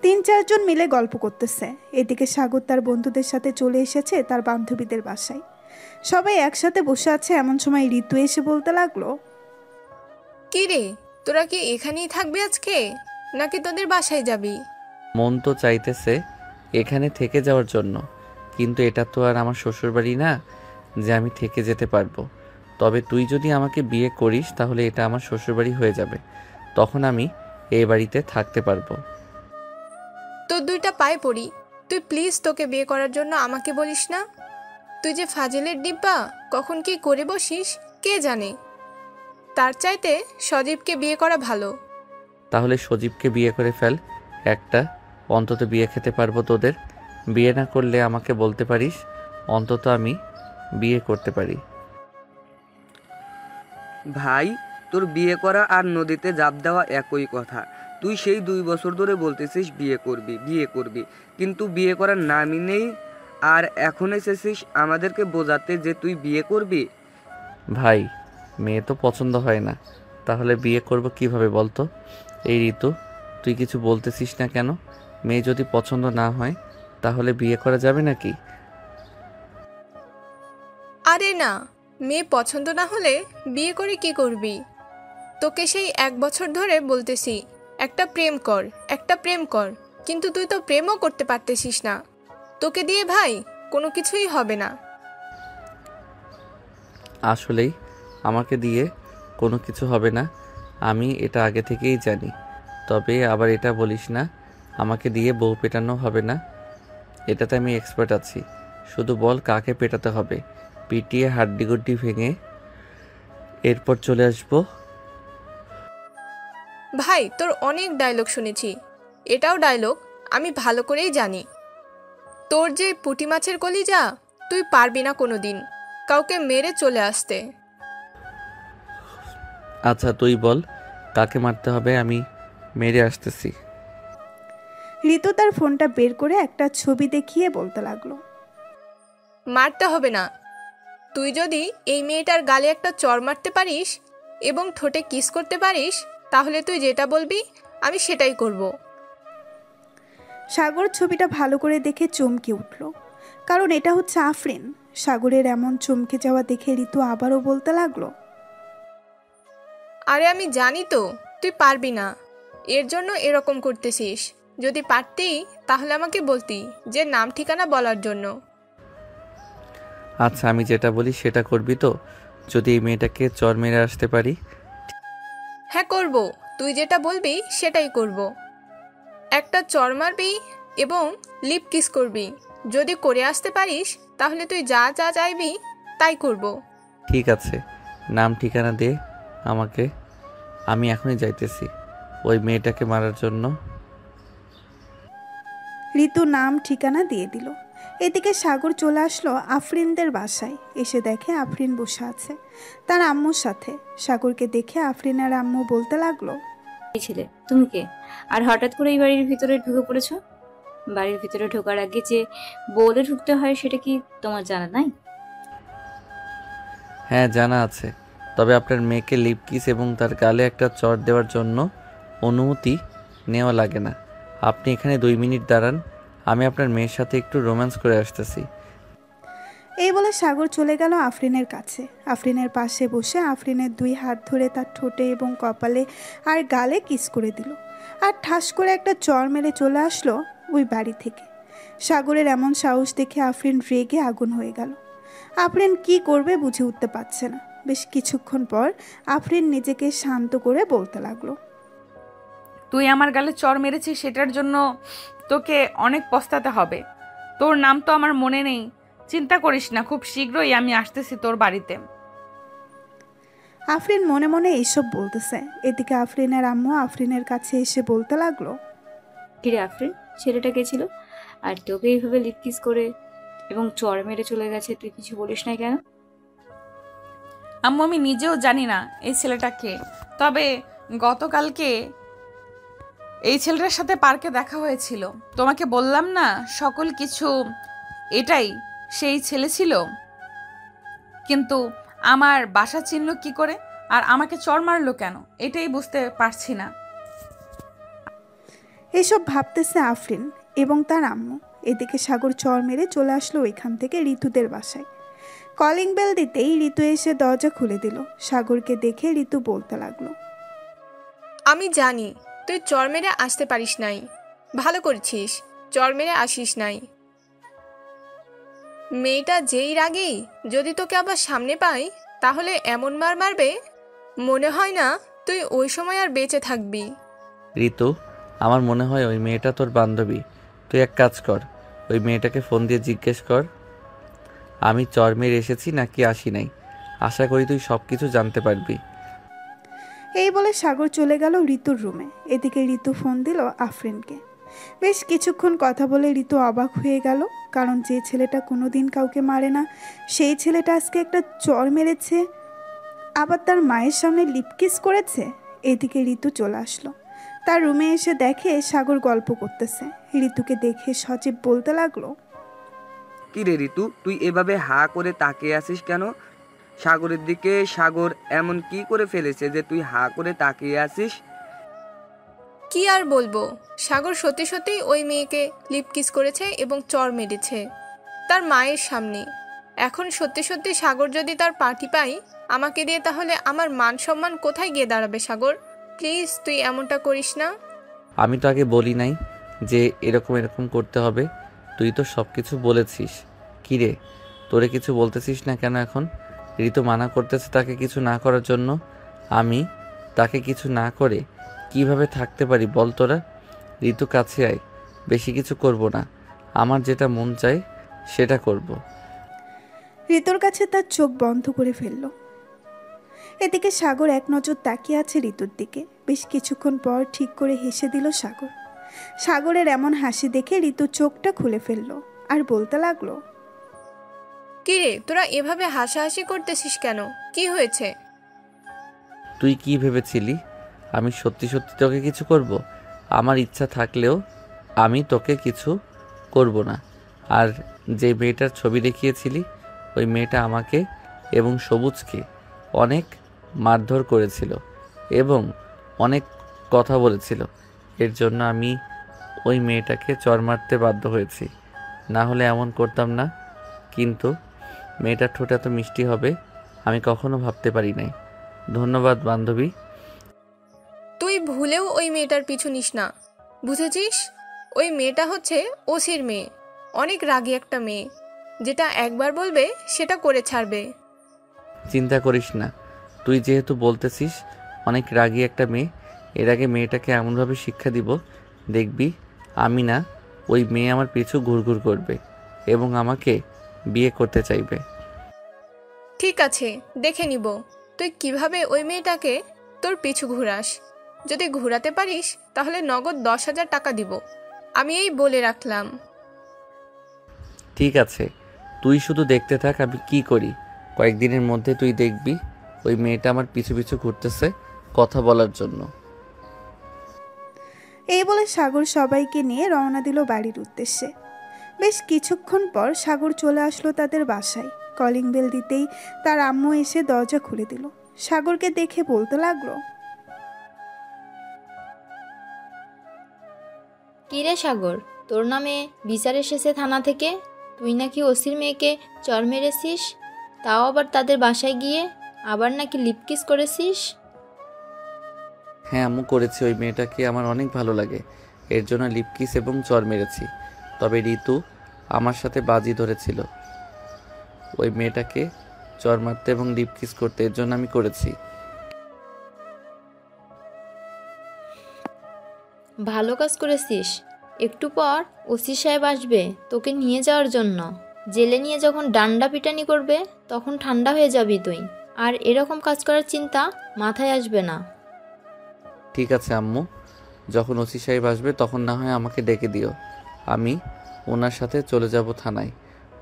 3-4 জন মিলে গল্প করতেছে। এদিকে সাগর তার বন্ধুদের সাথে চলে এসেছে তার বান্ধবীদের বাসায়। সবাই একসাথে বসে আছে। এমন সময় ঋতু এসে বলতে লাগলো, কি রে, তোরা কি এখানেই থাকবি আজকে, নাকি তোদের বাসায় যাবি? মন তো চাইতেছে এখানে থেকে যাওয়ার জন্য, কিন্তু এটা তো আর আমার শ্বশুরবাড়ি না যে আমি থেকে যেতে পারবো। তবে তুই যদি আমাকে বিয়ে করিস তাহলে এটা আমার শ্বশুরবাড়ি হয়ে যাবে, তখন আমি এই বাড়িতে থাকতে পারবো। তোর 2টা পায়ে পড়ি, তুই প্লিজ তোকে বিয়ে করার জন্য আমাকে বলিস না। তুই যে ফাজিলের ডিব্বা, কখন কি করে বসিস কে জানে। তার চাইতে সজীবকে বিয়ে করা ভালো। তাহলে সজীবকে বিয়ে করে ফেল, একটা অন্তত বিয়ে খেতে পারবো তোদের। বিয়ে না করলে আমাকে বলতে পারিস, অন্তত আমি বিয়ে করতে পারি। ভাই, তোর বিয়ে করা আর নদীতে জাপ দেওয়া একই কথা। তুই সেই 2 বছর ধরে বলতেছিস বিয়ে করবি বিয়ে করবি, কিন্তু বিয়ে করার নামই নেই। আর এখন এসেছিস আমাদেরকে বোঝাতে যে তুই বিয়ে করবি। ভাই, মেয়ে তো পছন্দ হয় না, তাহলে বিয়ে করব কিভাবে বলতো? এই ঋতু, তুই কিছু বলতেছিস না কেন? মেয়ে যদি পছন্দ না হয় তাহলে বিয়ে করা যাবে নাকি? আরে না, মেয়ে পছন্দ না হলে বিয়ে করে কি করবি? তোকে সেই 1 বছর ধরে বলতেছি একটা প্রেম কর, একটা প্রেম কর, কিন্তু তুই তো প্রেমও করতে পারতেছিস না। তোকে দিয়ে ভাই কোনো কিছুই হবে না। আসলেই আমাকে দিয়ে কোনো কিছু হবে না, আমি এটা আগে থেকেই জানি। তবে আবার এটা বলিস না আমাকে দিয়ে বউ পেটানো হবে না, এটাতে আমি এক্সপার্ট আছি। শুধু বল কাকে পেটাতে হবে, পিটিয়ে হাড্ডিগুড্ডি ভেঙে এরপর চলে আসবো। ভাই, তোর অনেক ডায়লগ শুনেছি, এটাও ডায়লগ আমি ভালো করেই জানি। তোর যে পুঁটি মাছের কলিজা, তুই পারবি না কোনো দিন কাউকে মেরে চলে আসতে। আচ্ছা তুই বল কাকে মারতে হবে, আমি মেরে আসতেছি। ঋতু তার ফোনটা বের করে একটা ছবি দেখিয়ে বলতে লাগলো, মারতে হবে না। তুই যদি এই মেয়েটার গালে একটা চড় মারতে পারিস এবং ঠোঁটে কিস করতে পারিস, তাহলে তুই যেটা বলবি আমি সেটাই করব। সাগর ছবিটা ভালো করে দেখে চমকে উঠল, কারণ এটা হচ্ছে আফরিন। সাগরের এমন চমকে যাওয়া দেখে ঋতু আবারও বলতে লাগলো, আরে আমি জানি তো তুই পারবি না, এর জন্য এরকম করতেছিস। যদি পারতি তাহলে আমাকে বলতি, যে নাম ঠিকানা বলার জন্য। আচ্ছা আমি যেটা বলি সেটা করবি তো? যদি এই মেয়েটাকে চর মেরে আসতে পারি? হ্যাঁ করব, তুই যেটা বলবি সেটাই করব। একটা চড় মারবি এবং লিপ কিস করবি। যদি করে আসতে পারিস তাহলে তুই যা যা চাইবি তাই করব। ঠিক আছে, নাম ঠিকানা দে আমাকে, আমি এখনই যাইতেছি ওই মেয়েটাকে মারার জন্য। ঋতু নাম ঠিকানা দিয়ে দিল। এদিকে সাগর চলে আসলো আফরিনদের বাসায়। এসে দেখে আফরিন বসে আছে তার আম্মুর সাথে। সাগরকে দেখে আফরিনের আম্মু বলতে লাগলো, এই ছেলে তুমি কে, আর হঠাৎ করে এই বাড়ির ভিতরে ঢুকে পড়েছো? বাড়ির ভিতরে ঢোকার আগে যে বলে ঢুকতে হয় সেটা কি তোমার জানা নাই? হ্যাঁ জানা আছে, তবে আপনার মেয়েকে লিপ কিস এবং তার গালে একটা চড় দেওয়ার জন্য অনুমতি নেওয়া লাগে না। আপনি এখানে 2 মিনিট দাঁড়ান, আমি আপনার মেয়ের সাথে একটু রোম্যান্স করে আসতেছি। এই বলে সাগর চলে গেল আফরিনের কাছে। আফরিনের পাশে বসে আফরিনের 2 হাত ধরে তার ঠোঁটে এবং কপালে আর গালে কিস করে দিল, আর ঠাস করে একটা চড় মেরে চলে আসলো ওই বাড়ি থেকে। সাগরের এমন সাহস দেখে আফরিন রেগে আগুন হয়ে গেল। আফরিন কি করবে বুঝে উঠতে পারছে না। বেশ কিছুক্ষণ পর আফরিন নিজেকে শান্ত করে বলতে লাগলো, তুই আমার গালে চড় মেরেছিস, সেটার জন্য তোকে অনেক পস্তাতে হবে। তোর নাম তো আমার মনে নেই, চিন্তা করিস না, খুব শীঘ্রই আমি আসতেছি তোর বাড়িতে। আফরিন মনে মনে এইসব বলতেছে। এদিকে আফরিনের আম্মু আফরিনের কাছে এসে বলতে লাগলো, কিরে আফরিন, ছেলেটা কে ছিল? আর তোকে এইভাবে লিপ কিস করে এবং চড় মেরে চলে গেছে, তুই কিছু বলিস না কেন? আম্মু আমি নিজেও জানি না এই ছেলেটা কে, তবে গতকালকে এই ছেলেটার সাথে পার্কে দেখা হয়েছিল। তোমাকে বললাম না সকল কিছু, এটাই সেই ছেলে ছিল, কিন্তু আমার বাসা চিনল কি করে আর আমাকে চড় মারলো কেন, এটাই বুঝতে পারছি না। এসব ভাবতেছে আফরিন এবং তার আম্মু। এদিকে সাগর চড় মেরে চলে আসলো ওইখান থেকে ঋতুদের বাসায়। কলিং বেল দিতেই ঋতু এসে দরজা খুলে দিল। সাগরকে দেখে ঋতু বলতে লাগলো, আমি জানি তুই চর মেরে আসতে পারিস নাই, ভালো করেছিস, চর মেরে আসিস নাই। মেয়েটা যেই রাগেই যদি তোকে আবার সামনে পাই তাহলে এমন মার মারবে মনে হয় না তুই ওই সময় আর বেঁচে থাকবি। ঋতু, আমার মনে হয় ওই মেয়েটা তোর বান্ধবী। তুই এক কাজ কর, ওই মেয়েটাকে ফোন দিয়ে জিজ্ঞেস কর আমি চর মেরে এসেছি নাকি আসি নাই। আশা করি তুই সব কিছু জানতে পারবি। এই বলে সাগর চলে গেল ঋতুর রুমে। এদিকে ঋতু ফোন দিল আফরিনকে। বেশ কিছুক্ষণ কথা বলে ঋতু অবাক হয়ে গেল, কারণ যে ছেলেটা কোনোদিন কাউকে মারে না সেই ছেলেটা আজকে একটা চর মেরেছে, আবার তার মায়ের সামনে লিপকিস করেছে। এদিকে ঋতু চলে আসলো। তার রুমে এসে দেখে সাগর গল্প করতেছে। ঋতুকে দেখে সজীব বলতে লাগলো, কি রে ঋতু, তুই এভাবে হা করে তাকিয়ে আছিস কেন সাগরের দিকে? সাগর এমন কি করে ফেলেছে যে তুই হা করে তাকিয়ে আছিস? কি আর বলবো, সাগর সত্যি সত্যি ওই মেয়েকে লিপকিস করেছে এবং চর মেরেছে তার মায়ের সামনে। এখন সত্যি সত্যি সাগর যদি তার পার্টি পাই আমাকে দিয়ে, তাহলে আমার মান সম্মান কোথায় গিয়ে দাঁড়াবে? সাগর প্লিজ তুই এমনটা করিস না। আমি তো আগে বলি নাই যে এরকম এরকম করতে হবে? তুই তো সব কিছু বলেছিস। কি রে, তোরে কিছু বলতেছিস না কেন এখন? ঋতু মানা করতেছে তাকে কিছু না করার জন্য। আমি তাকে কিছু না করে কিভাবে থাকতে পারি বল তোরা? ঋতু কাছে আয়, বেশি কিছু করব না, আমার যেটা মন চায় সেটা করব। ঋতুর কাছে তার চোখ বন্ধ করে ফেলল। এদিকে সাগর এক নজর তাকিয়ে আছে ঋতুর দিকে। বেশ কিছুক্ষণ পর ঠিক করে হেসে দিল সাগর। সাগরের এমন হাসি দেখে ঋতু চোখটা খুলে ফেলল আর বলতে লাগলো, কি রে, তোরা এভাবে হাসাহাসি করতেছিস কেন? কি হয়েছে? তুই কি ভেবেছিলি আমি সত্যি সত্যি তোকে কিছু করব? আমার ইচ্ছা থাকলেও আমি তোকে কিছু করব না। আর যে মেয়েটার ছবি দেখিয়েছিলি ওই মেয়েটা আমাকে এবং সবুজকে অনেক মারধর করেছিল এবং অনেক কথা বলেছিল। এর জন্য আমি ওই মেয়েটাকে চর মারতে বাধ্য হয়েছি, না হলে এমন করতাম না। কিন্তু মেয়েটার ঠোঁট এত মিষ্টি হবে আমি কখনো ভাবতে পারি নাই। ধন্যবাদ বান্ধবী। তুই ভুলেও ওই মেয়েটার পিছু নিস না, বুঝেছিস? ওই মেয়েটা হচ্ছে ওসির মেয়ে, অনেক রাগী একটা মেয়ে, যেটা একবার বলবে সেটা করে ছাড়বে। চিন্তা করিস না, তুই যেহেতু বলতেছিস অনেক রাগী একটা মেয়ে, এর আগে মেয়েটাকে এমনভাবে শিক্ষা দিব দেখবি আমি না ওই মেয়ে আমার পিছু ঘুরঘুর করবে এবং আমাকে বিয়ে করতে চাইবে। ঠিক আছে, দেখে নিব তুই কিভাবে ওই মেয়েটাকে তোর পিছু ঘুরাস। যদি ঘুরাতে পারিস তাহলে নগদ 10,000 টাকা দিব, আমি এই বলে রাখলাম। ঠিক আছে, তুই শুধু দেখতে থাক আমি কি করি। কয়েকদিনের মধ্যে তুই দেখবি ওই মেয়েটা আমার পিছু পিছু ঘুরতেছে কথা বলার জন্য। এই বলে সাগর সবাইকে নিয়ে রওনা দিল বাড়ির উদ্দেশ্যে। বেশ কিছুক্ষণ পর সাগর চলে আসলো তাদের বাসায়। কলিং বেল দিতেই তার আম্মু এসে দরজা খুলে দিল। সাগরকে দেখে বলতে লাগলো, কিরে সাগর, তোর নামে বিচার এসেছে থানা থেকে। তুই নাকি ওসির মেয়েকে চর মেরেছিস, তাও আবার তাদের বাসায় গিয়ে, আবার নাকি লিপকিস করেছিস। হ্যাঁ আম্মু, করেছি। ওই মেয়েটাকে আমার অনেক ভালো লাগে, এর জন্য লিপকিস এবং চর মেরেছি। তবে ঋতু আমার সাথে বাজি ধরেছিল ওই মেয়েটাকে চর মারতে এবং লিপকিস করতে, এর জন্য আমি করেছি। ভালো কাজ করেছিস। একটু পর ওসি সাহেব আসবে তোকে নিয়ে যাওয়ার জন্য। জেলে নিয়ে যখন ডান্ডা পিটানি করবে তখন ঠান্ডা হয়ে যাবি তুই, আর এরকম কাজ করার চিন্তা মাথায় আসবে না। ঠিক আছে আম্মু, যখন ওসি সাহেব আসবে তখন না হয় আমাকে ডেকে দিও, আমি ওনার সাথে চলে যাব থানায়।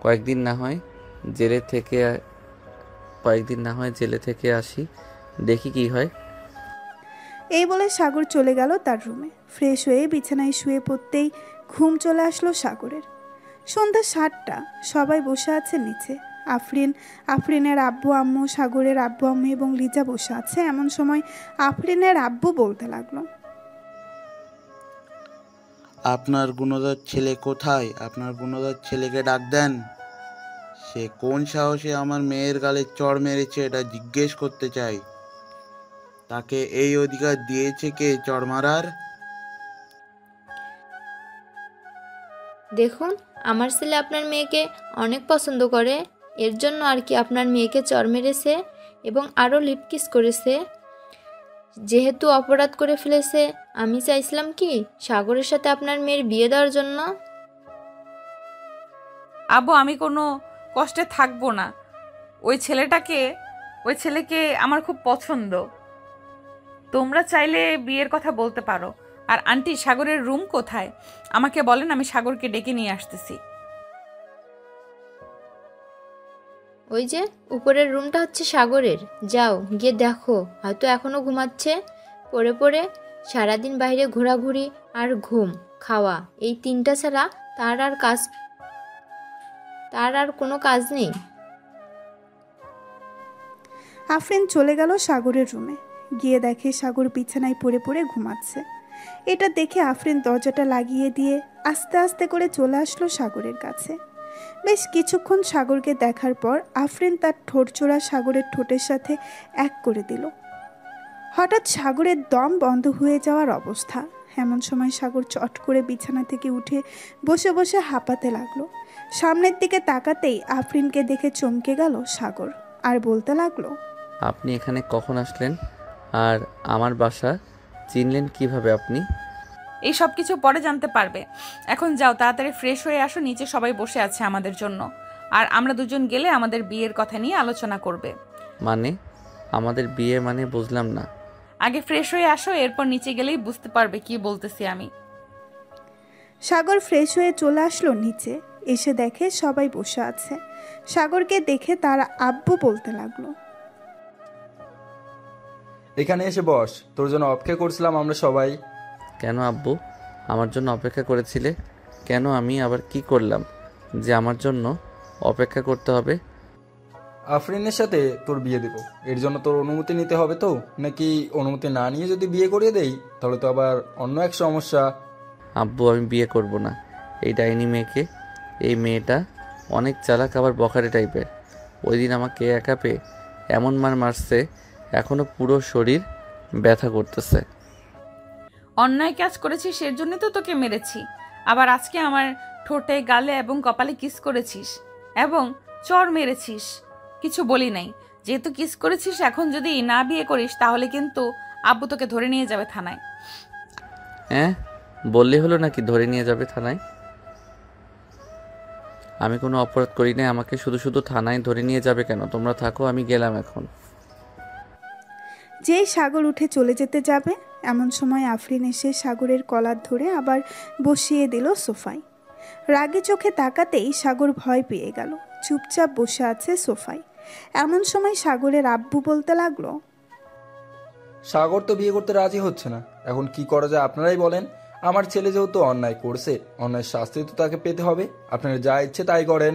কয়েকদিন না হয় জেলে থেকে আসি, দেখি কি হয়। এই বলে সাগর চলে গেল তার রুমে। ফ্রেশ হয়ে বিছানায় শুয়ে পড়তেই ঘুম চলে আসলো সাগরের। সন্ধ্যা 7টা, সবাই বসে আছে নিচে। আফরিনের আব্বু আম্মু, সাগরের আব্বু আম্মু এবং লিজা বসে আছে। এমন সময় আফরিনের আব্বু বলতে লাগলো, আপনার গুণধর ছেলে কোথায়? আপনার গুণধর ছেলেকে ডাক দেন। সে কোন সাহসে আমার মেয়ের গালে চড় মেরেছে এটা জিজ্ঞেস করতে চাই। তাকে এই অধিকার দিয়েছে কে চড় মারার? দেখুন, আমার ছেলে আপনার মেয়েকে অনেক পছন্দ করে, এর জন্য আর কি আপনার মেয়েকে চড় মেরেছে এবং আরও লিপ কিস করেছে। যেহেতু অপরাধ করে ফেলেছে, আমি চাইছিলাম কি সাগরের সাথে আপনার মেয়ের বিয়ে দেওয়ার জন্য। আব্বু, আমি কোনো কষ্টে থাকবো না। ওই ছেলেকে আমার খুব পছন্দ। তোমরা চাইলে বিয়ের কথা বলতে পারো। আর আন্টি, সাগরের রুম কোথায় আমাকে বলেন, আমি সাগরকে ডেকে নিয়ে আসতেছি। ওই যে উপরের রুমটা হচ্ছে সাগরের, যাও গিয়ে দেখো, হয়তো এখনও ঘুমাচ্ছে। পড়ে পড়ে সারাদিন বাইরে ঘোরাঘুরি আর ঘুম খাওয়া, এই 3টা ছাড়া তার আর কোনো কাজ নেই। আফরিন চলে গেল সাগরের রুমে। গিয়ে দেখে সাগর বিছানায় পড়ে পড়ে ঘুমাচ্ছে। এটা দেখে আফরিন দরজাটা লাগিয়ে দিয়ে আস্তে আস্তে করে চলে আসলো সাগরের কাছে। বেশ কিছুক্ষণ সাগরকে দেখার পর আফরিন তার ঠোঁটচোরা সাগরের ঠোঁটের সাথে এক করে দিল। হঠাৎ সাগরের দম বন্ধ হয়ে যাওয়ার অবস্থা। এমন সময় সাগর চট করে বিছানা থেকে উঠে বসে বসে হাঁপাতে লাগলো। সামনের দিকে তাকাতেই আফরিনকে দেখে চমকে গেল সাগর আর বলতে লাগলো, আপনি এখানে কখন আসলেন আর আমার বাসা চিনলেন কিভাবে আপনি? এই সব কিছু পরে জানতে পারবে। এখন যাও, তাড়াতাড়ি ফ্রেশ হয়ে আসো, নিচে সবাই বসে আছে আমাদের জন্য। আর আমরা দুজন গেলে আমাদের বিয়ের কথা নিয়ে আলোচনা করবে। মানে আমাদের বিয়ে মানে বুঝলাম না। আগে ফ্রেশ হয়ে আসো, এরপর নিচে গেলেই বুঝতে পারবে কি বলতেছি আমি। সাগর ফ্রেশ হয়ে চলে আসলো নিচে। এসে দেখে সবাই বসে আছে। সাগরকে দেখে তার আব্বু বলতে লাগলো, এখানে এসে বস, তোর জন্য অপেক্ষা করছিলাম আমরা সবাই। কেন আব্বু আমার জন্য অপেক্ষা করেছিলে? কেন আমি আবার কি করলাম যে আমার জন্য অপেক্ষা করতে হবে? আফরিনের সাথে তোর বিয়ে দেব, এর জন্য তোর অনুমতি নিতে হবে তো, নাকি অনুমতি না নিয়ে যদি বিয়ে করিয়ে দেই তাহলে তো আবার অন্য এক সমস্যা। আব্বু, আমি বিয়ে করব না এই ডাইনি মেয়েকে। এই মেয়েটা অনেক চালাক, আবার বখাটে টাইপের। ওই দিন আমাকে একা পেয়ে এমন মারছে, এখনো পুরো শরীর ব্যথা করতেছে। অন্যায় কাজ করেছিস, এর জন্য তো তোকে মেরেছি। আবার আজকে আমার ঠোঁটে, গালে এবং কপালে কিস করেছিস এবং চর মেরেছিস, কিছু বলি নাই। যেহেতু কিস করেছিস, এখন যদি না বিয়ে করিস তাহলে কিন্তু আব্বু তোকে ধরে নিয়ে যাবে থানায়। হ্যাঁ, বললে হলো নাকি ধরে নিয়ে যাবে থানায়? আমি কোনো অপরাধ করি নাই, আমাকে শুধু শুধু থানায় ধরে নিয়ে যাবে কেন? তোমরা থাকো, আমি গেলাম এখন। যেই সাগর উঠে চলে যেতে যাবে, এমন সময় আফরিন এসে সাগরের কলার ধরে আবার বসিয়ে দিল সোফায়। রাগে চোখে তাকাতেই সাগর ভয় পেয়ে গেল, চুপচাপ বসে আছে সোফায়। এমন সময় সাগরের আব্বু বলতে লাগলো, সাগর তো বিয়ে করতে রাজি হচ্ছে না, এখন কি করা যায় আপনারাই বলেন। আমার ছেলে যেহেতু অন্যায় করছে, অন্যায় শাস্তি তো তাকে পেতে হবে। আপনারা যা ইচ্ছে তাই করেন।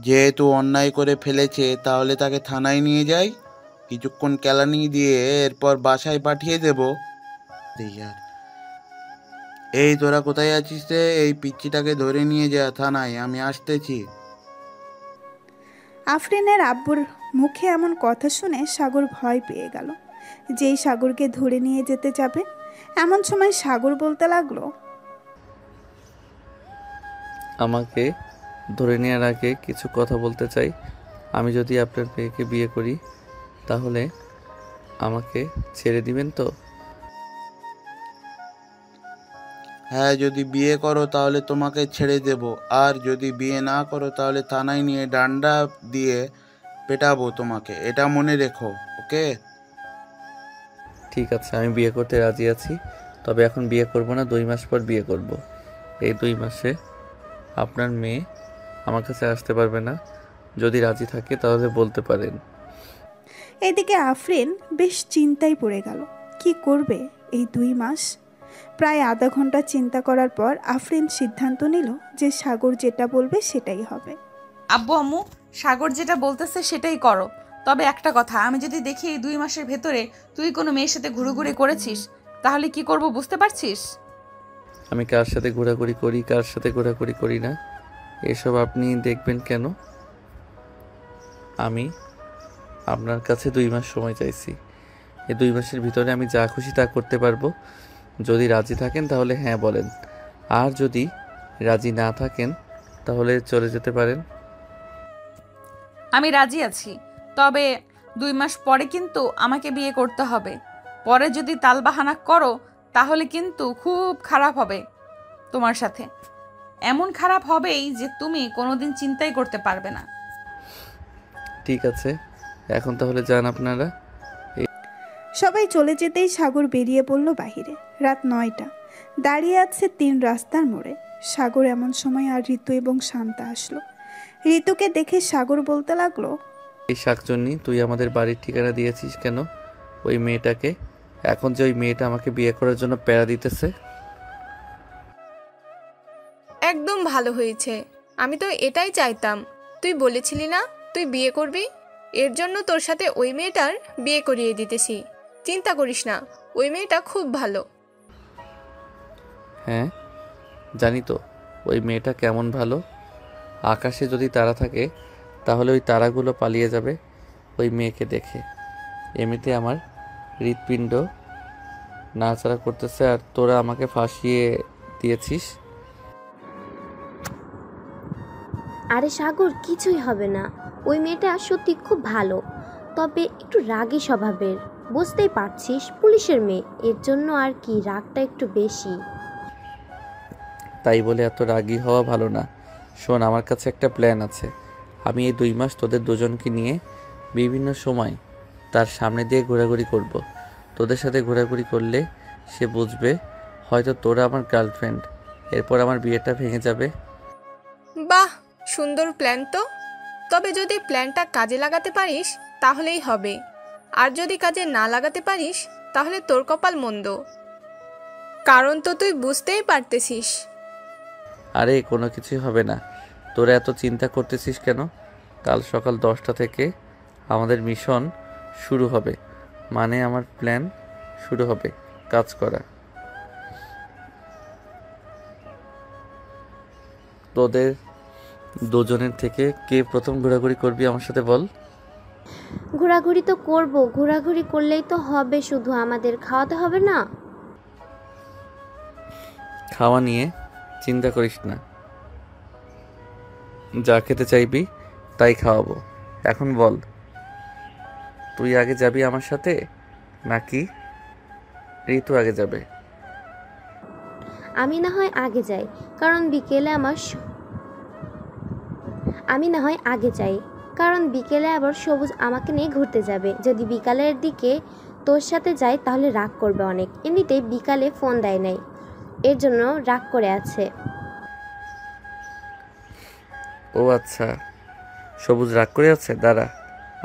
যেহেতু অন্যায় করে ফেলেছে তাহলে তাকে থানায় নিয়ে যাই, কিছুক্ষণ কেলানি দিয়ে এরপর বাসায় পাঠিয়ে দেব। এই তোরা কোথায় আছিস রে? এই পিচ্চিটাকে ধরে নিয়ে যা থানায়, আমি আসতেছি। আফরিনের আব্বুর মুখে এমন কথা শুনে সাগর ভয় পেয়ে গেল। যেই সাগরকে ধরে নিয়ে যেতে যাবে, এমন সময় সাগর বলতে লাগলো, আমাকে ধরে নেওয়ার আগে কিছু কথা বলতে চাই। আমি যদি আপনার মেয়েকে বিয়ে করি তাহলে আমাকে ছেড়ে দিবেন তো? হ্যাঁ, যদি বিয়ে করো তাহলে তোমাকে ছেড়ে দেব, আর যদি বিয়ে না করো তাহলে থানায় নিয়ে ডান্ডা দিয়ে পেটাবো তোমাকে, এটা মনে রেখো, ওকে? ঠিক আছে, আমি বিয়ে করতে রাজি আছি, তবে এখন বিয়ে করব না, 2 মাস পর বিয়ে করব। এই 2 মাসে আপনার মেয়ে আমার কাছে আসতে পারবে না। যদি রাজি থাকে তাহলে বলতে পারেন। এদিকে আফরিন বেশ চিন্তায় পড়ে গেল, কি করবে এই 2 মাস। প্রায় আধা ঘন্টা চিন্তা করার পর আফরিন সিদ্ধান্ত নিল যে সাগর যেটা বলবে সেটাই হবে। আব্বু আম্মু, সাগর যেটা বলতেছে সেটাই করো। তবে একটা কথা, আমি যদি দেখি এই 2 মাসের ভেতরে তুই কোনো মেয়ের সাথে ঘুরোঘুরি করেছিস, তাহলে কি করব বুঝতে পারছিস? আমি কার সাথে ঘোরাঘুরি করি, কার সাথে ঘোরাঘুরি করি না, এসব আপনি দেখবেন কেন? আমি আপনার কাছে 2 মাস সময় চাইছি। এই 2 মাসের ভিতরে আমি যা খুশি তা করতে পারবো। যদি রাজি থাকেন তাহলে হ্যাঁ বলেন, আর যদি রাজি না থাকেন তাহলে চলে যেতে পারেন। আমি রাজি আছি, তবে 2 মাস পরে কিন্তু আমাকে বিয়ে করতে হবে। পরে যদি তালবাহানা করো তাহলে কিন্তু খুব খারাপ হবে তোমার সাথে। এমন খারাপ হবেই যে তুমি কোনোদিন চিন্তাই করতে পারবে না। ঠিক আছে, এখন তাহলে যান আপনারা। সবাই চলে যেতেই সাগর বেরিয়ে পড়ল বাহিরে। রাত 9টা, দাঁড়িয়ে আছে 3 রাস্তার মোড়ে সাগর। এমন সময় আর ঋতু এবং শান্তা আসলো। ঋতুকে দেখে সাগর বলতে লাগলো, এই শাকচুন্নি, তুই আমাদের বাড়ির ঠিকানা দিয়েছিস কেন ওই মেয়েটাকে? এখন যে ওই মেয়েটা আমাকে বিয়ে করার জন্য প্যারা দিতেছে। একদম ভালো হয়েছে, আমি তো এটাই চাইতাম। তুই বলেছিলি না তুই বিয়ে করবি, এর জন্য তোর সাথে ওই মেয়েটার বিয়ে করিয়ে দিতেছি। চিন্তা করিস না, ওই মেয়েটা খুব ভালো। হ্যাঁ জানি তো ওই মেয়েটা কেমন ভালো। আকাশে যদি তারা থাকে তাহলে ওই তারাগুলো পালিয়ে যাবে ওই মেয়েকে দেখে। এমনিতে আমার হৃৎপিণ্ড নাড়াচাড়া করতেছে, আর তোরা আমাকে ফাঁসিয়ে দিয়েছিস। আরে সাগর, কিছুই হবে না। ওই মেয়েটা সত্যি খুব ভালো, তবে একটু রাগী স্বভাবের। বুঝতেই পারছিস, পুলিশের মেয়ে, এর জন্য আর কি রাগটা একটু বেশি। তাই বলে এত রাগী হওয়া ভালো না। শোন, আমার কাছে একটা প্ল্যান আছে। আমি এই 2 মাস তোদের দুজনকে নিয়ে বিভিন্ন সময় তার সামনে দিয়ে ঘোরাঘুরি করব। তোদের সাথে ঘোরাঘুরি করলে সে বুঝবে হয়তো তোরা আমার গার্লফ্রেন্ড। এরপর আমার বিয়েটা ভেঙে যাবে। বাহ, সুন্দর প্ল্যান তো। তবে যদি প্ল্যানটা কাজে লাগাতে পারিস তাহলেই হবে, আর যদি কাজে না লাগাতে পারিস তাহলে তোর কপাল মন্দ। কারণ তো তুই বুঝতেই পারতেছিস। আরে কোনো কিছুই হবে না, তোরা এত চিন্তা করতেছিস কেন? কাল সকাল 10টা থেকে আমাদের মিশন শুরু হবে, মানে আমার প্ল্যান শুরু হবে কাজ করা। তোদের দুজনের থেকে কে প্রথম ঘোরাঘুরি করবি আমার সাথে বল? ঘোরাঘুরি তো করব, ঘোরাঘুরি করলেই তো হবে, শুধু আমাদের খাওয়াতে হবে না? খাওয়া নিয়ে চিন্তা করিস না, যা খেতে চাইবি তাই খাওয়াবো। এখন বল, তুই আগে যাবি আমার সাথে নাকি ঋতু আগে যাবে? আমি না হয় আগে যাই, কারণ বিকেলে আবার সবুজ আমাকে নিয়ে ঘুরতে যাবে। যদি বিকালের দিকে তোর সাথে যাই তাহলে রাগ করবে অনেক। এমনিতেই বিকালে ফোন দেয় নাই, এর জন্য রাগ করে আছে। ও আচ্ছা, সবুজ রাগ করে আছে। দাঁড়া,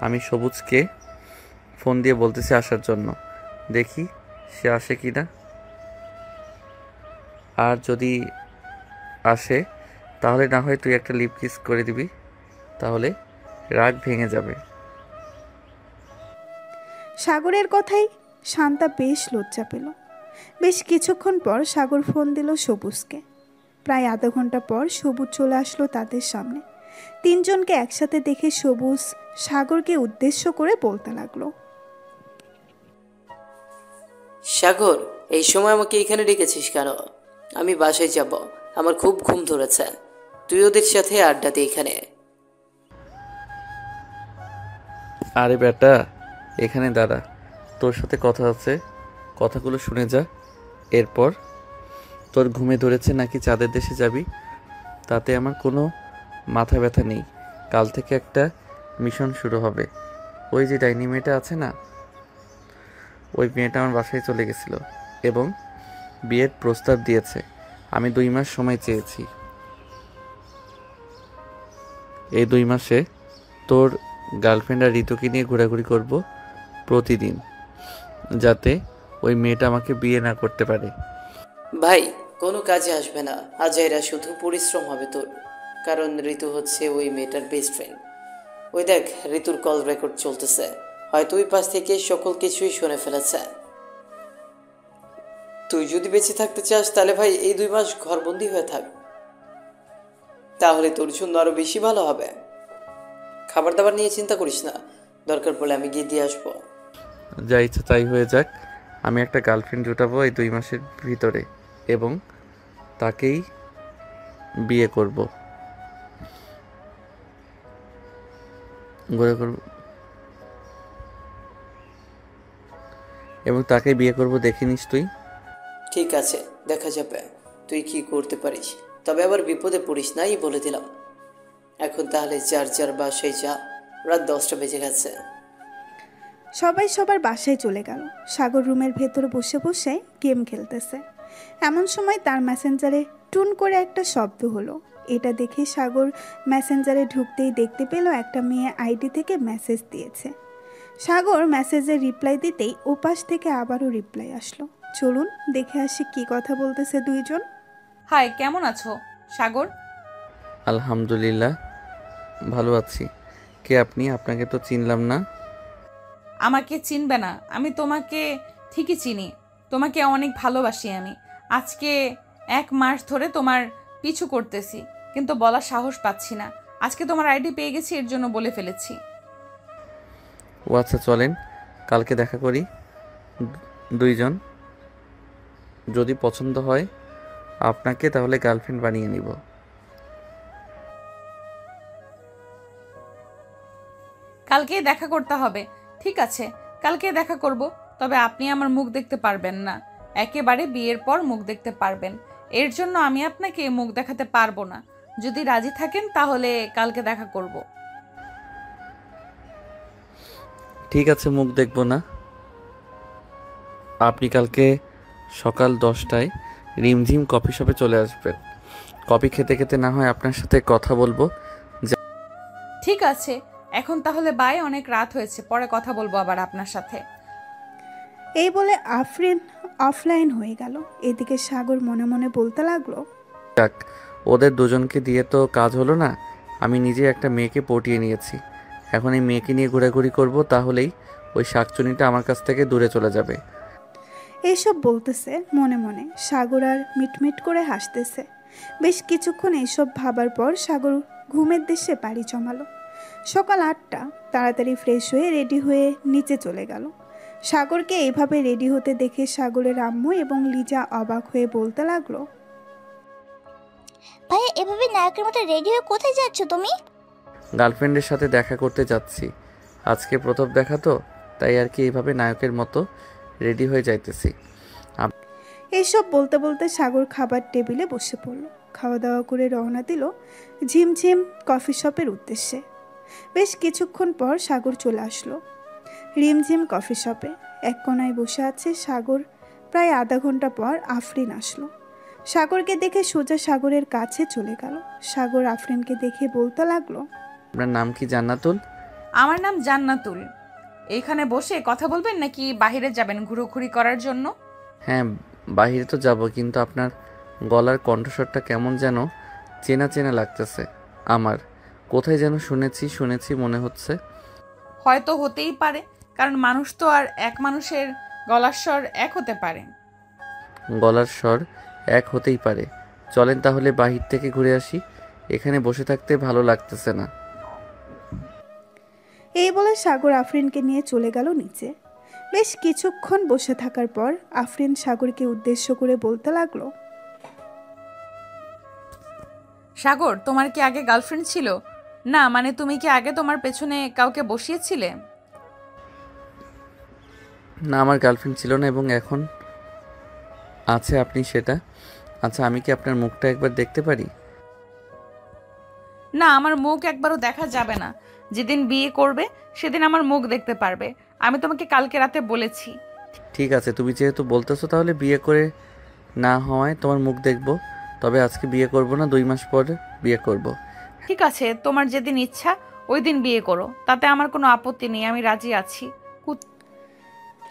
আমি সবুজকে ফোন দিয়ে বলতেছি আসার জন্য, দেখি সে আসে কি না। আর যদি আসে তাহলে না হয় তুই একটা লিপ কিস করে দিবি, তাহলে রাগ ভেঙে যাবে। সাগরের কথাই শান্তা বেশ লজ্জা পেল। বেশ কিছুক্ষণ পর সাগর ফোন দিল সবুজকে। প্রায় আধা ঘন্টা পর সবুজ চলে আসলো তাদের সামনে। 3 জনকে একসাথে দেখে সবুজ সাগরকে উদ্দেশ্য করে বলতে লাগলো, সাগর, এই সময় আমাকে এখানে ডেকেছিস কেন? আমি বাসায় যাব, আমার খুব ঘুম ধরেছে। তুই ওদের সাথে আড্ডা দে এখানে। আরে বেটা, এখানে দাঁড়া, তোর সাথে কথা আছে, কথাগুলো শুনে যা। এরপর তোর ঘুমে ধরেছে নাকি চাঁদের দেশে যাবি, তাতে আমার কোনো মাথা ব্যথা নেই। কাল থেকে একটা মিশন শুরু হবে। ওই যে ডাইনি মেয়েটা আছে না, ওই মেয়েটা আমার বাসায় চলে গেছিল এবং বিয়ের প্রস্তাব দিয়েছে। আমি 2 মাস সময় চেয়েছি। এই 2 মাসে তোর গার্লফ্রেন্ড আর ঋতুকে নিয়ে ঘোরাঘুরি করব প্রতিদিন, যাতে ওই মেয়েটা আমাকে বিয়ে না করতে পারে। ভাই কোনো কাজে আসবে না, আজাইরা শুধু পরিশ্রম হবে তোর। কারণ ঋতু হচ্ছে ওই মেয়েটার বেস্ট ফ্রেন্ড। ওই দেখ, ঋতুর কল রেকর্ড চলতেছে, হয়তো ওই পাশ থেকে সকল কিছুই শুনে ফেলেছে। তুই যদি বেঁচে থাকতে চাস তাহলে ভাই এই 2 মাস ঘরবন্দি হয়ে থাক, তাহলে তোর জন্য আরো বেশি ভালো হবে। খাবার দাবার নিয়ে চিন্তা করিস না, দরকার পড়লে আমি গিয়ে দিয়ে আসবো। যা ইচ্ছা তাই হয়ে যাক, আমি একটা গার্লফ্রেন্ড জুটাবো এই 2 মাসের ভিতরে এবং তাকেই বিয়ে করব। এবং তাকে বিয়ে করব, দেখে নিস তুই। ঠিক আছে, দেখা যাবে তুই কি করতে পারিস, তবে আবার বিপদে পড়িস নাই বলে দিলাম। এখন তাহলে যার যার বাসায় যা, রাত 10টা বেজে গেছে। সবাই সবার বাসায় চলে গেল। সাগর রুমের ভেতরে বসে বসে গেম খেলতেছে। এমন সময় তার মেসেঞ্জারে টুন করে একটা শব্দ হলো। এটা দেখে সাগর মেসেঞ্জারে ঢুকতেই দেখতে পেল একটা মেয়ে আইডি থেকে মেসেজ দিয়েছে। সাগর মেসেজের রিপ্লাই দিতেই ওপাশ থেকে আবারও রিপ্লাই আসলো। চলুন দেখে আসি কি কথা বলতেছে দুইজন। হাই, কেমন আছো সাগর? আলহামদুলিল্লাহ ভালো আছি। কে আপনি? আপনাকে তো চিনলাম না। আমাকে চিনবে না? আমি তোমাকে ঠিকই চিনি, তোমাকে অনেক ভালোবাসি আমি। আজকে 1 মাস ধরে তোমার পিছু করতেছি, কিন্তু বলার সাহস পাচ্ছি না। আজকে তোমার আইডি পেয়ে গেছি, এর জন্য বলে ফেলেছি। ও আচ্ছা, চলেন কালকে দেখা করি দুইজন। যদি পছন্দ হয় আপনাকে তাহলে গার্লফ্রেন্ড বানিয়ে নিব। কালকে দেখা করতে হবে। ঠিক আছে, কালকে দেখা করব, তবে আপনি আমার মুখ দেখতে পারবেন না। একেবারে বিয়ের পর মুখ দেখতে পারবেন, এর জন্য আমি আপনাকে মুখ দেখাতে পারবো না। যদি রাজি থাকেন তাহলে কালকে দেখা করব। ঠিক আছে, মুখ দেখব না। আপনি কালকে সকাল 10টায় রিমঝিম কফি শপে চলে আসবেন। কফি খেতে খেতে না হয় আপনার সাথে কথা বলবো। ঠিক আছে, এখন তাহলে বাই, অনেক রাত হয়েছে, পরে কথা বলবো আবার আপনার সাথে। এই বলে আফরিন অফলাইন হয়ে গেল। এদিকে সাগর মনে মনে বলতে লাগলো, যাক, ওদের দুজনকে দিয়ে তো কাজ হলো না। আমি নিজে একটা মেয়েকে পটিয়ে নিয়েছি, এখন এই মেয়েকে নিয়ে ঘোরাঘুরি করব, তাহলেই ওই শাকচুনিটা আমার কাছ থেকে দূরে চলে যাবে। এইসব বলতেছে মনে মনে। সাগর আর মিটমিট করে হাসতেছে। বেশ কিছুক্ষণ এইসব ভাবার পর সাগর ঘুমের দেশে পাড়ি জমালো। সকাল 8টা। তাড়াতাড়ি ফ্রেশ হয়ে রেডি হয়ে নিচে চলে গেল। সাগরকে এইভাবে রেডি হতে দেখে সাগরের আম্মু এবং লিজা অবাক হয়ে বলতে লাগলো, ভাইয়া এভাবে নায়কের মতো রেডি হয়ে কোথায় যাচ্ছ তুমি? গার্লফ্রেন্ডের সাথে দেখা করতে যাচ্ছি। আজকে প্রথম দেখা তো, তাই আর কি এইভাবে নায়কের মতো রেডি হয়ে যাইতেছি। এইসব বলতে বলতে সাগর খাবার টেবিলে বসে পড়ল। খাওয়া দাওয়া করে রওনা দিল ঝিমঝিম কফি শপের উদ্দেশ্যে। বেশ কিছুক্ষণ পর সাগর চলে আসলো রিমঝিম কফি শপে। এক কোনায় বসে আছে সাগর। প্রায় আধা ঘন্টা পর আফরিন আসলো। সাগরকে দেখে সোজা সাগরের কাছে চলে গেল। সাগর আফরিনকে দেখে বলতে লাগলো, আপনার নাম কি? জান্নাতুল। আমার নাম জান্নাতুল। এইখানে বসে কথা বলবেন নাকি বাইরে যাবেন ঘুরোঘুরি করার জন্য? হ্যাঁ, বাইরে তো যাব, কিন্তু আপনার গলার কণ্ঠস্বরটা কেমন যেন চেনা চেনা লাগতেছে আমার। কোথায় যেন শুনেছি মনে হচ্ছে। হয়তো হতেই পারে, কারণ মানুষ তো আর এক মানুষের গলার স্বর এক হতে পারে। গলার স্বর এক হতেই পারে। চলেন তাহলে বাহির থেকে ঘুরে আসি, এখানে বসে থাকতে ভালো লাগতেছে না। এই বলে সাগর আফরিনকে নিয়ে চলে গেল নিচে। বেশ কিছুক্ষণ বসে থাকার পর আফরিন সাগরকে উদ্দেশ্য করে বলতে লাগলো, সাগর, তোমার কি আগে গার্লফ্রেন্ড ছিল? না, মানে তুমি কি আগে তোমার পেছনে কাউকে বসিয়েছিলে? না, আমার গার্লফ্রেন্ড ছিল না এবং এখন আছে আপনি সেটা। আচ্ছা, আমি কি আপনার মুখটা একবার দেখতে পারি? না, আমার মুখ একবারও দেখা যাবে না। যেদিন বিয়ে করবে সেদিন আমার মুখ দেখতে পারবে। আমি তোমাকে কালকে রাতে বলেছি। ঠিক আছে, তুমি যেহেতু বলতেছো তাহলে বিয়ে করে না হওয়ায় তোমার মুখ দেখবো। তবে আজকে বিয়ে করব না, 2 মাস পর বিয়ে করব। ঠিক আছে, তোমার যেদিন ইচ্ছা ওই দিন বিয়ে করো, তাতে আমার কোনো আপত্তি নেই, আমি রাজি আছি।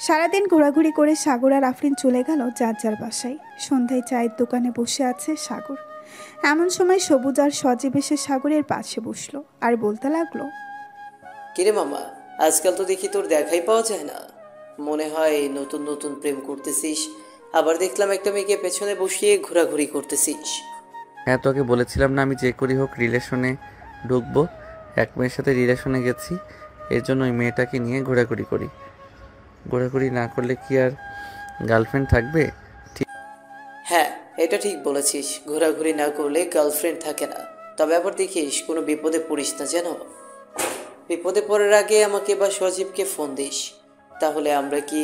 সারাদিন ঘোরাঘুরি করে সাগর আর আফরিন চলে গেল যার যার বাসায়। সন্ধ্যায় চায়ের দোকানে বসে আছে সাগর। এমন সময় সবুজ আর সজীব এসে সাগরের পাশে বসলো আর বলতে লাগলো, কিরে মামা, আজকাল তো দেখি তোর দেখাই পাওয়া যায় না। মনে হয় নতুন নতুন প্রেম করতেছিস, আবার দেখলাম একটা মেয়েকে পেছনে বসিয়ে ঘোরাঘুরি করতেছিস। হ্যাঁ, তোকে বলেছিলাম না আমি যে করি হোক রিলেশনে ঢুকবো। এক মেয়ের সাথে রিলেশনে গেছি, এর জন্য ওই মেয়েটাকে নিয়ে ঘোরাঘুরি করি। ঘোরাঘুরি না করলে কি আর গার্লফ্রেন্ড থাকবে? হ্যাঁ, এটা ঠিক বলেছিস, ঘোরাঘুরি না করলে গার্লফ্রেন্ড থাকে না। তবে আবার দেখিস কোনো বিপদে পড়িস না যেন। বিপদে পড়ার আগে আমাকে বা সজীবকে ফোন দিস, তাহলে আমরা কি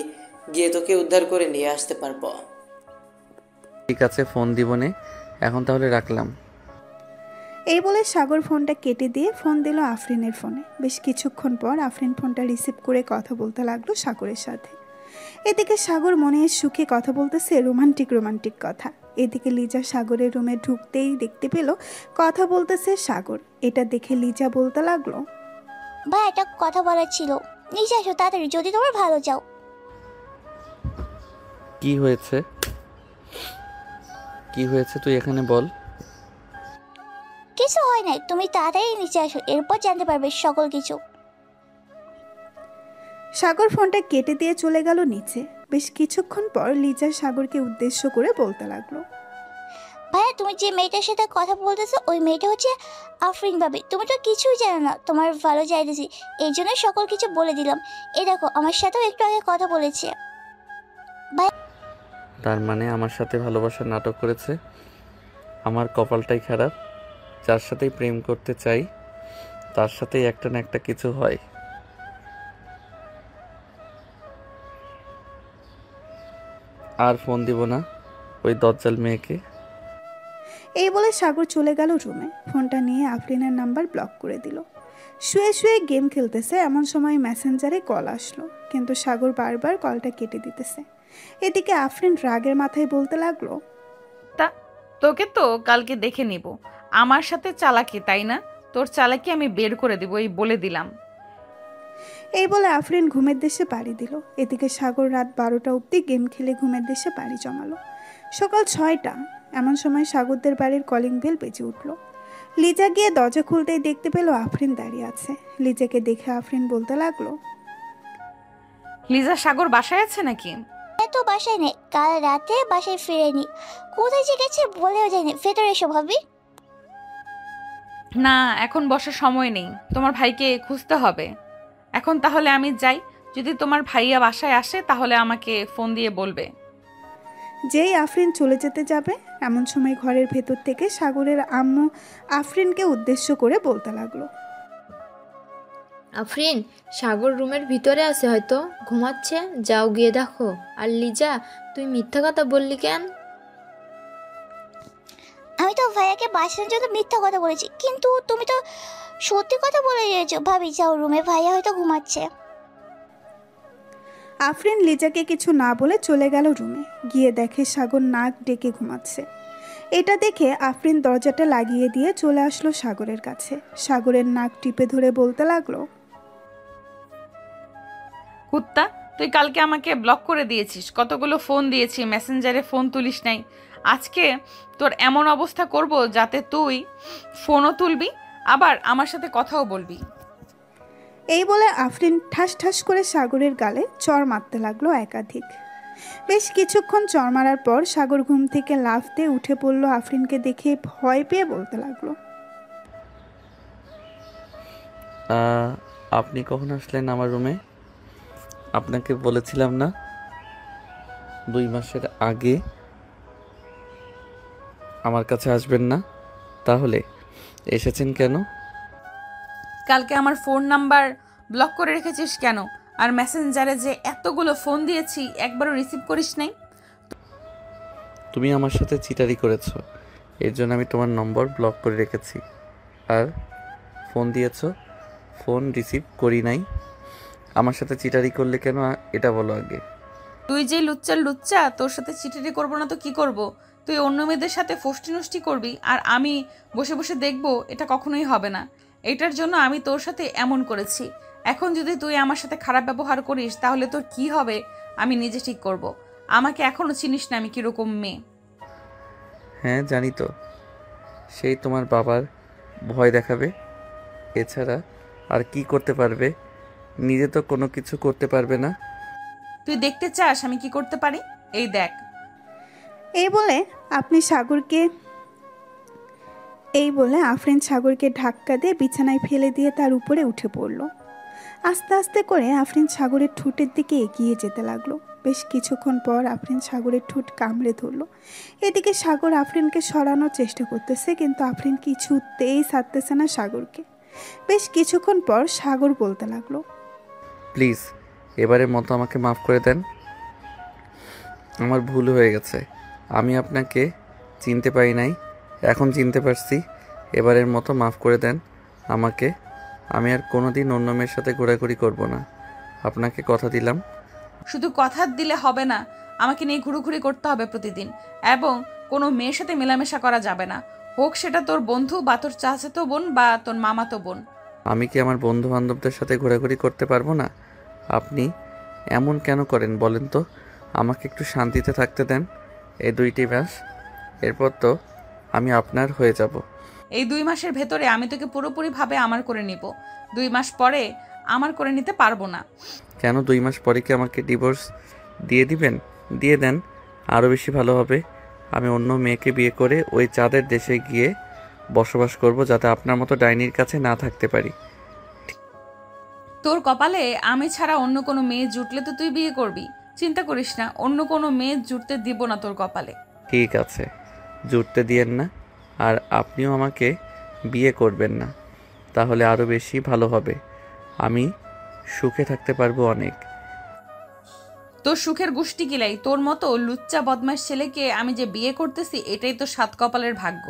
গিয়ে তোকে উদ্ধার করে নিয়ে আসতে পারবো। ঠিক আছে, ফোন দিবনে। এখন তাহলে রাখলাম। এই বলে সাগর ফোনটা কেটে দিয়ে ফোন দিল আফরিনের ফোনে। বেশ কিছুক্ষণ পর আফরিন ফোনটা রিসিভ করে কথা বলতে লাগলো সাগরের সাথে। এদিকে সাগর মনের সুখে কথা বলতেছে রোমান্টিক কথা। এদিকে লিজা সাগরের রুমে ঢুকতেই দেখতে পেল কথা বলতেছে সাগর। এটা দেখে লিজা বলতে লাগলো, ভাই একটা কথা বলার ছিল, নিচে আসো তাড়াতাড়ি যদি তোমার ভালো চাও। কি হয়েছে? কি হয়েছে তুই এখানে বল। কিছু হয় নাই, তুমি তাড়াতাড়ি নিচে আসো, এরপর জানতে পারবে সকল কিছু। সাগর ফোনটা কেটে দিয়ে চলে গেল নিচে। বেশ কিছুক্ষণ পর লিজা সাগরকে উদ্দেশ্য করে বলতে লাগলো, ভাইয়া তুমি যে মেয়েটার সাথে কথা বলতেছো ওই মেয়েটা হচ্ছে আফরিন ভাবি। তুমি তো কিছুই জানো না, তোমার ভালো চাইতেছি এই জন্য সকল কিছু বলে দিলাম। এই দেখো আমার সাথেও একটু আগে কথা বলেছে। তার মানে আমার সাথে ভালোবাসার নাটক করেছে। আমার কপালটাই খারাপ, যার সাথেই প্রেম করতে চাই তার সাথেই একটা না একটা কিছু হয়। আর ফোন দিব না ওই দজ্জাল মেয়েকে। এই বলে সাগর চলে গেল রুমে। ফোনটা নিয়ে আফরিনের নাম্বার ব্লক করে দিল। শুয়ে শুয়ে গেম খেলতেছে এমন সময় মেসেঞ্জারে কল আসলো, কিন্তু সাগর বারবার কলটা কেটে দিতেছে। এদিকে আফরিন রাগের মাথায় বলতে লাগলো, তা তোকে তো কালকে দেখে নিব। আমার সাথে চালাকি তাই না? তোর চালাকি আমি বের করে দিব, এই বলে দিলাম। এই বলে আফরিন ঘুমের দেশে পাড়ি দিল। এদিকে সাগর রাত 12টা অবধি গেম খেলে ঘুমের দেশে পাড়ি জমালো। সকাল 6টা এমন সময় সাগরদের বাড়ির কলিং বেল বেজে উঠল। লিজা গিয়ে দরজা খুলতেই দেখতে পেল আফরিন দাঁড়িয়ে আছে। লিজাকে দেখে আফরিন বলতে লাগলো, লিজা সাগর বাসায় আছে নাকি? এত বাসায় নেই, কাল রাতে বাসায় ফিরেনি। কোথায় যে গেছে বলেও যায়নি। ভেতরে এসো ভাবি। না, এখন বসার সময় নেই, তোমার ভাইকে খুঁজতে হবে। এখন তাহলে আমি যাই, যদি তোমার ভাইয়া বাসায় আসে তাহলে আমাকে ফোন দিয়ে বলবে। যেই আফরিন চলে যেতে যাবে এমন সময় ঘরের ভেতর থেকে সাগরের আম্মু আফরিনকে উদ্দেশ্য করে বলতে লাগলো, আফরিন সাগর রুমের ভিতরে আছে, হয়তো ঘুমাচ্ছে, যাও গিয়ে দেখো। আর লিজা তুই মিথ্যা কথা বললি কেন? আমি তো ভাইয়াকে বাঁচানোর জন্য মিথ্যা কথা বলেছি, কিন্তু তুমি তো সত্যি কথা বলে দিয়েছো। ভাবি যাও রুমে, ভাইয়া হয়তো ঘুমাচ্ছে। আফরিন লিজাকে কিছু না বলে চলে গেল রুমে। গিয়ে দেখে সাগর নাক ডেকে ঘুমাচ্ছে। এটা দেখে আফরিন দরজাটা লাগিয়ে দিয়ে চলে আসলো সাগরের কাছে। সাগরের নাক টিপে ধরে বলতে লাগলো, কুত্তা, তুই কালকে আমাকে ব্লক করে দিয়েছিস, কতগুলো ফোন দিয়েছি, মেসেঞ্জারে ফোন তুলিস নাই। আজকে তোর এমন অবস্থা করব যাতে তুই ফোনও তুলবি আবার আমার সাথে কথাও বলবি। এই বলে আফরিন ঠাস ঠাস করে সাগরের গালে চড় মারতে লাগলো একাধিক। বেশ কিছুক্ষণ চড় মারার পর সাগর ঘুম থেকে লাফ দিয়ে উঠে পড়লো। আফরিনকে দেখে ভয় পেয়ে বলতে লাগলো, আপনি কখন আসলেন আমার রুমে? আপনাকে বলেছিলাম না 2 মাসের আগে আমার কাছে আসবেন না, তাহলে এসেছেন কেন? কালকে আমার ফোন নাম্বার ব্লক করে রেখেছিস কেন? আর মেসেঞ্জারে যে এতগুলো ফোন দিয়েছি একবারও রিসিভ করিস নাই। তুমি আমার সাথে চিটারি করেছো, এর জন্য আমি তোমার নম্বর ব্লক করে রেখেছি। আর ফোন দিয়েছো, ফোন রিসিভ করি নাই। আমার সাথে চিটারি করলে কেন এটা বলো আগে। তুই যে লুচ্চা, তোর সাথে চিটারি করবো না তো কি করব? তুই অন্য মেয়েদের সাথে ফষ্টি নষ্টি করবি আর আমি বসে বসে দেখবো, এটা কখনোই হবে না। এটার জন্য আমি তোর সাথে এমন করেছি। এখন যদি তুই আমার সাথে খারাপ ব্যবহার করিস তাহলে তোর কি হবে আমি নিজে ঠিক করব। আমাকে এখনো চিনিস না আমি কিরকম মেয়ে। হ্যাঁ জানি তো, সেই তোমার বাবার ভয় দেখাবে, এছাড়া আর কি করতে পারবে? নিজে তো কোনো কিছু করতে পারবে না। তুই দেখতে চাস আমি কি করতে পারি? এই দেখ। এই বলে আফরিন সাগরকে ধাক্কা দিয়ে বিছানায় ফেলে দিয়ে তার উপরে উঠে পড়ল। আস্তে আস্তে করে আফরিন সাগরের ঠোঁটের দিকে এগিয়ে যেতে লাগলো। বেশ কিছুক্ষণ পর আফরিন সাগরের ঠোঁট কামড়ে ধরলো। এদিকে সাগর আফরিনকে সরানোর চেষ্টা করতেছে, কিন্তু আফরিন কিছুতেই ছাড়তেছে না সাগরকে। বেশ কিছুক্ষণ পর সাগর বলতে লাগলো, প্লিজ এবারের মতো আমাকে মাফ করে দেন। আমার ভুল হয়ে গেছে, আমি আপনাকে চিনতে পারি নাই, এখন চিনতে পারছি। এবারের মতো মাফ করে দেন আমাকে। আমি আর কোনোদিন অন্য মেয়ের সাথে ঘোরাঘুরি করব না, আপনাকে কথা দিলাম। শুধু কথা দিলে হবে না, আমাকে নিয়ে ঘুরোঘুরি করতে হবে প্রতিদিন, এবং কোনো মেয়ের সাথে মেলামেশা করা যাবে না, হোক সেটা তোর বন্ধু বা তোর চাচাতো বোন বা তোর মামাতো বোন। আমি কি আমার বন্ধু বান্ধবদের সাথে ঘোরাঘুরি করতে পারবো না? আপনি এমন কেন করেন বলেন তো? আমাকে একটু শান্তিতে থাকতে দেন এই 2টি মাস, এরপর তো আমি আপনার হয়ে যাব। এই 2 মাসের ভেতরে আমি তোকে পুরোপুরিভাবে আমার করে নিব। 2 মাস পরে আমার করে নিতে পারবো না। কেন 2 মাস পরে কি আমাকে ডিভোর্স দিয়ে দিবেন? দিয়ে দেন, আরও বেশি ভালো হবে। আমি অন্য মেয়েকে বিয়ে করে ওই চাঁদের দেশে গিয়ে বসবাস করব, যাতে আপনার মতো ডাইনির কাছে না থাকতে পারি। তোর কপালে আমি ছাড়া অন্য কোনো মেয়ে জুটলে তো তুই বিয়ে করবি। চিন্তা করিস না, অন্য কোনো মেয়ে জুটতে দিব না তোর কপালে। ঠিক আছে, জুটতে দিয়েন না, আর আপনিও আমাকে বিয়ে করবেন না, তাহলে আরও বেশি ভালো হবে। আমি সুখে থাকতে পারবো অনেক। তোর সুখের গুষ্টি কিলাই, তোর মতো লুচ্চা বদমাস ছেলেকে আমি যে বিয়ে করতেছি এটাই তো 7 কপালের ভাগ্য।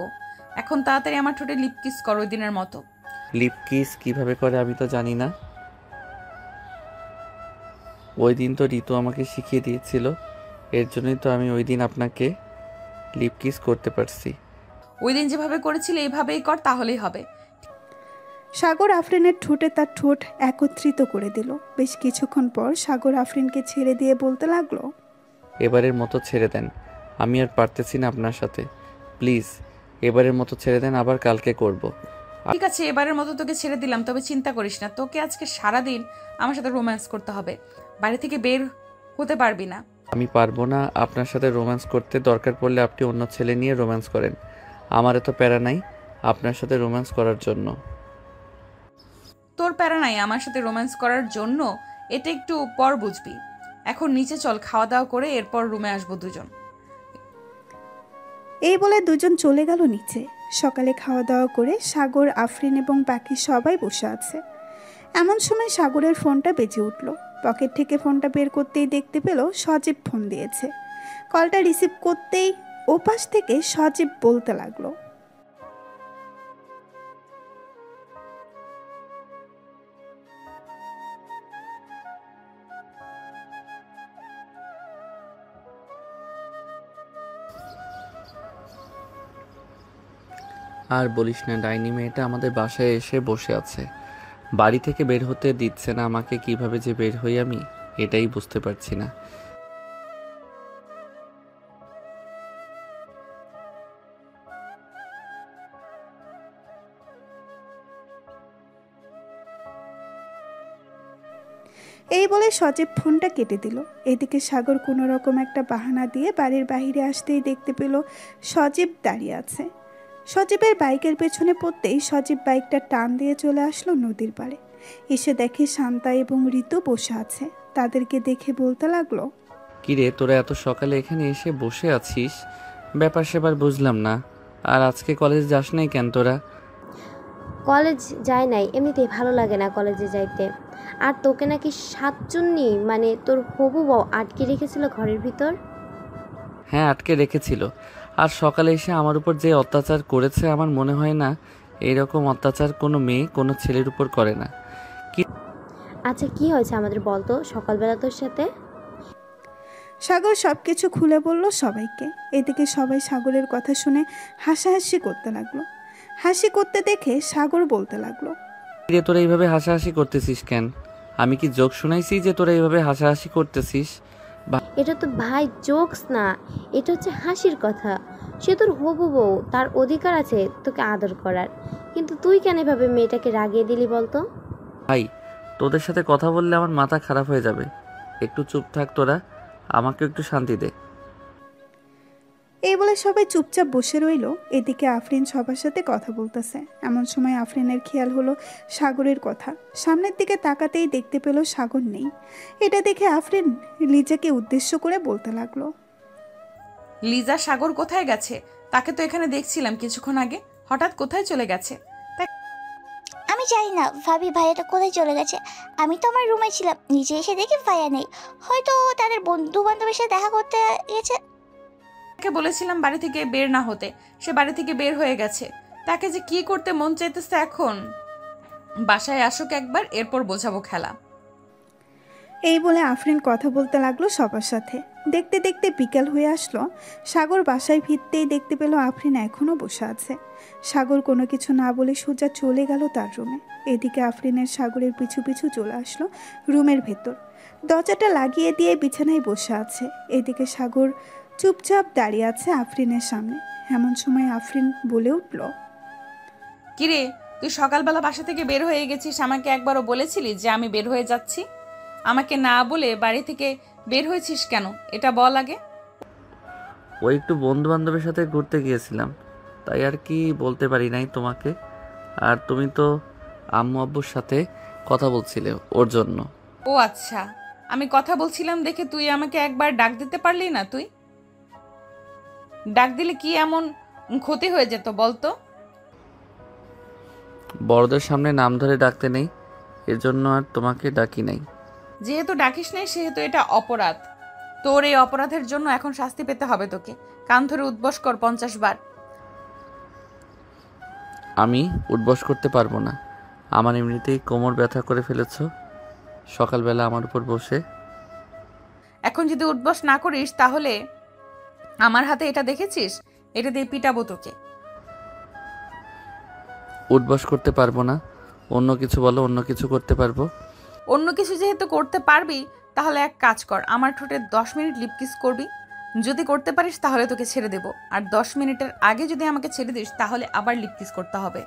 এখন তাড়াতাড়ি আমার ঠোঁটে লিপ কিস কর ওই দিনের মতো। লিপ কিস কিভাবে করে আমি তো জানি না। ওই দিন তো ঋতু আমাকে শিখিয়ে দিয়েছিল, এর জন্যই তো আমি ওই দিন আপনাকে লিপ কিস করতে পারছি। ওই দিন যেভাবে করেছিল এইভাবেই কর, তাহলেই হবে। সাগর আফরিনের ঠোঁটে তার ঠোঁট একত্রিত করে দিল। বেশ কিছুক্ষণ পর সাগর আফরিনকে ছেড়ে দিয়ে বলতে লাগলো, এবারের মতো ছেড়ে দেন, আমি আর পারতেছি না আপনার সাথে। প্লিজ এবারের মতো ছেড়ে দেন, আবার কালকে করব। ঠিক আছে, এবারের মতো তোকে ছেড়ে দিলাম, তবে চিন্তা করিস না, তোকে আজকে সারাদিন আমার সাথে রোম্যান্স করতে হবে। বাড়ি থেকে বের হতে পারবি না। আমি পারবো না আপনার সাথে রোম্যান্স করতে, দরকার পড়লে আপনি অন্য ছেলে নিয়ে রোম্যান্স করেন, আমার এত প্যারা নাই আপনার সাথে রোম্যান্স করার জন্য। তোর প্যারা নাই আমার সাথে রোম্যান্স করার জন্য, এটা একটু পর বুঝবি। এখন নিচে চল, খাওয়া দাওয়া করে এরপর রুমে আসবো দুজন। এই বলে দুজন চলে গেল নিচে। সকালে খাওয়া দাওয়া করে সাগর, আফরিন এবং বাকি সবাই বসে আছে। এমন সময় সাগরের ফোনটা বেজে উঠল। পকেট থেকে ফোনটা বের করতেই দেখতে পেল সজীব ফোন দিয়েছে। কলটা রিসিভ করতেই ওপাশ থেকে সজীব বলতে লাগলো, আর বলিস না, ডাইনি মেয়েটা আমাদের বাসায় এসে বসে আছে, বাড়ি থেকে বের হতে দিচ্ছে না আমাকে। কিভাবে যে বের হই আমি এটাই বুঝতে পারছি না। এই বলে সজীব ফোনটা কেটে দিল। এদিকে সাগর কোনো রকম একটা বাহানা দিয়ে বাড়ির বাইরে আসতেই দেখতে পেল সজীব দাঁড়িয়ে আছে। সজীবের বাইকের পেছনে পড়তেই সজীব বাইকটা টান দিয়ে চলে আসলো নদীর পাড়ে। এসে দেখে শান্তা এবং ঋতু বসে আছে। তাদেরকে দেখে বলতে লাগলো, কিরে তোরা এত সকালে এখানে এসে বসে আছিস? ব্যাপার সেবার বুঝলাম না। আর আজকে কলেজ যাস নাই কেন তোরা? কলেজ যায় নাই, এমনিতেই ভালো লাগে না কলেজে যাইতে। আর তোকে নাকি 7 জনই মানে তোর হবু বউ আটকে রেখেছিল ঘরের ভিতর। হ্যাঁ আটকে রেখেছিল, আর সকালে এসে আমার উপর যে অত্যাচার করেছে, আমার মনে হয় না এইরকম অত্যাচার কোনো মেয়ে কোনো ছেলের উপর করে না। আচ্ছা কি হয়েছে আমাদের বলতো সকালবেলা তোর সাথে? সাগর সবকিছু খুলে বলল সবাইকে। এদিকে সবাই সাগরের কথা শুনে হাসাহাসি করতে লাগলো। হাসি করতে দেখে সাগর বলতে লাগলো, কিরে তোরা এইভাবে হাসাহাসি করতেছিস কেন? আমি কি জোক শুনাইছি যে তোরা এইভাবে হাসাহাসি করতেছিস? এটা তো ভাই জোকস না, এটা হচ্ছে হাসির কথা। সে তোর হবু বউ, তার অধিকার আছে তোকে আদর করার। কিন্তু তুই কেন এভাবে মেয়েটাকে রাগিয়ে দিলি বলতো? ভাই, তোদের সাথে কথা বললে আমার মাথা খারাপ হয়ে যাবে। একটু চুপ থাক তোরা, আমাকে একটু শান্তি দে। এই বলে সবাই চুপচাপ বসে রইল। এদিকে আফরিন সবার সাথে কথা বলতেছে। এমন সময় আফরিনের খেয়াল হলো সাগরের কথা। সামনের দিকে তাকাতেই দেখতে পেল সাগর নেই। এটা দেখে আফরিন লিজাকে উদ্দেশ্য করে বলতে লাগলো, লিজা সাগর কোথায় গেছে? তাকে তো এখানে দেখছিলাম কিছুক্ষণ আগে, হঠাৎ কোথায় চলে গেছে? আমি জানি না ভাবি, ভাইয়াটা কোথায় চলে গেছে। আমি তো আমার রুমে ছিলাম, নিচে এসে দেখি ভাইয়া নেই। হয়তো তাদের বন্ধু বান্ধবের সাথে দেখা করতে গেছে। তাকে বলেছিলাম বাড়ি থেকে বের না হতে, সে বাড়ি থেকে বের হয়ে গেছে। তাকে যে কি করতে মন চাইতেছে এখন। বাসায় আসুক একবার, এরপর বোঝাবো খেলা। এই বলে আফরিন কথা বলতে লাগলো সবার সাথে। দেখতে দেখতে বিকাল হয়ে আসলো। সাগর বাসায় ফিরতেই দেখতে পেল আফরিন এখনও বসে আছে। সাগর কোনো কিছু না বলে সোজা চলে গেল তার রুমে। এদিকে আফরিনের সাগরের পিছু পিছু চলে আসলো রুমের ভেতর। দরজাটা লাগিয়ে দিয়ে বিছানায় বসে আছে। এদিকে সাগর চুপচাপ দাঁড়িয়ে আছে আফরিনের সামনে। এমন সময় আফরিন বলে উঠল, কিরে, তুই সকালবেলা বাসা থেকে বের হয়ে গেছিস, আমাকে একবারও বলেছিলি যে আমি বের হয়ে যাচ্ছি? আমাকে না বলে বাড়ি থেকে বের হয়েছিস কেন, এটা বল আগে। ওই একটু বন্ধু বান্ধবের সাথে ঘুরতে গিয়েছিলাম, তাই আর কি বলতে পারি নাই তোমাকে। আর তুমি তো আম্মু আব্বুর সাথে কথা বলছিলে, ওর জন্য। ও আচ্ছা, আমি কথা বলছিলাম দেখে তুই আমাকে একবার ডাক দিতে পারলি না? তুই ডাক দিলে কি এমন ক্ষতি হয়ে যেত বলতো? বড়দের সামনে নাম ধরে ডাকতে নেই, এজন্য আর তোমাকে ডাকি নাই। যেহেতু ডাকিস নাই সেহেতু এটা অপরাধ। তোর এই অপরাধের জন্য এখন শাস্তি পেতে হবে তোকে। কান ধরে উদ্বস কর 50 বার। আমি উঠবস করতে পারবো না, আমার এমনিতেই কোমর ব্যথা করে ফেলেছ সকালবেলা আমার উপর বসে। এখন যদি উঠবস না করিস তাহলে আমার হাতে এটা দেখেছিস, এটা দিয়ে পিটাবো তোকে। উঠবস করতে পারবো না, অন্য কিছু বলো, অন্য কিছু করতে পারবো। অন্য কিছু যেহেতু করতে পারবি তাহলে এক কাজ কর, আমার ঠোঁটে 10 মিনিট লিপ কিস করবি। যদি করতে পারিস তাহলে তোকে ছেড়ে দেব, আর 10 মিনিটের আগে যদি আমাকে ছেড়ে দিস তাহলে আবার লিপ কিস করতে হবে।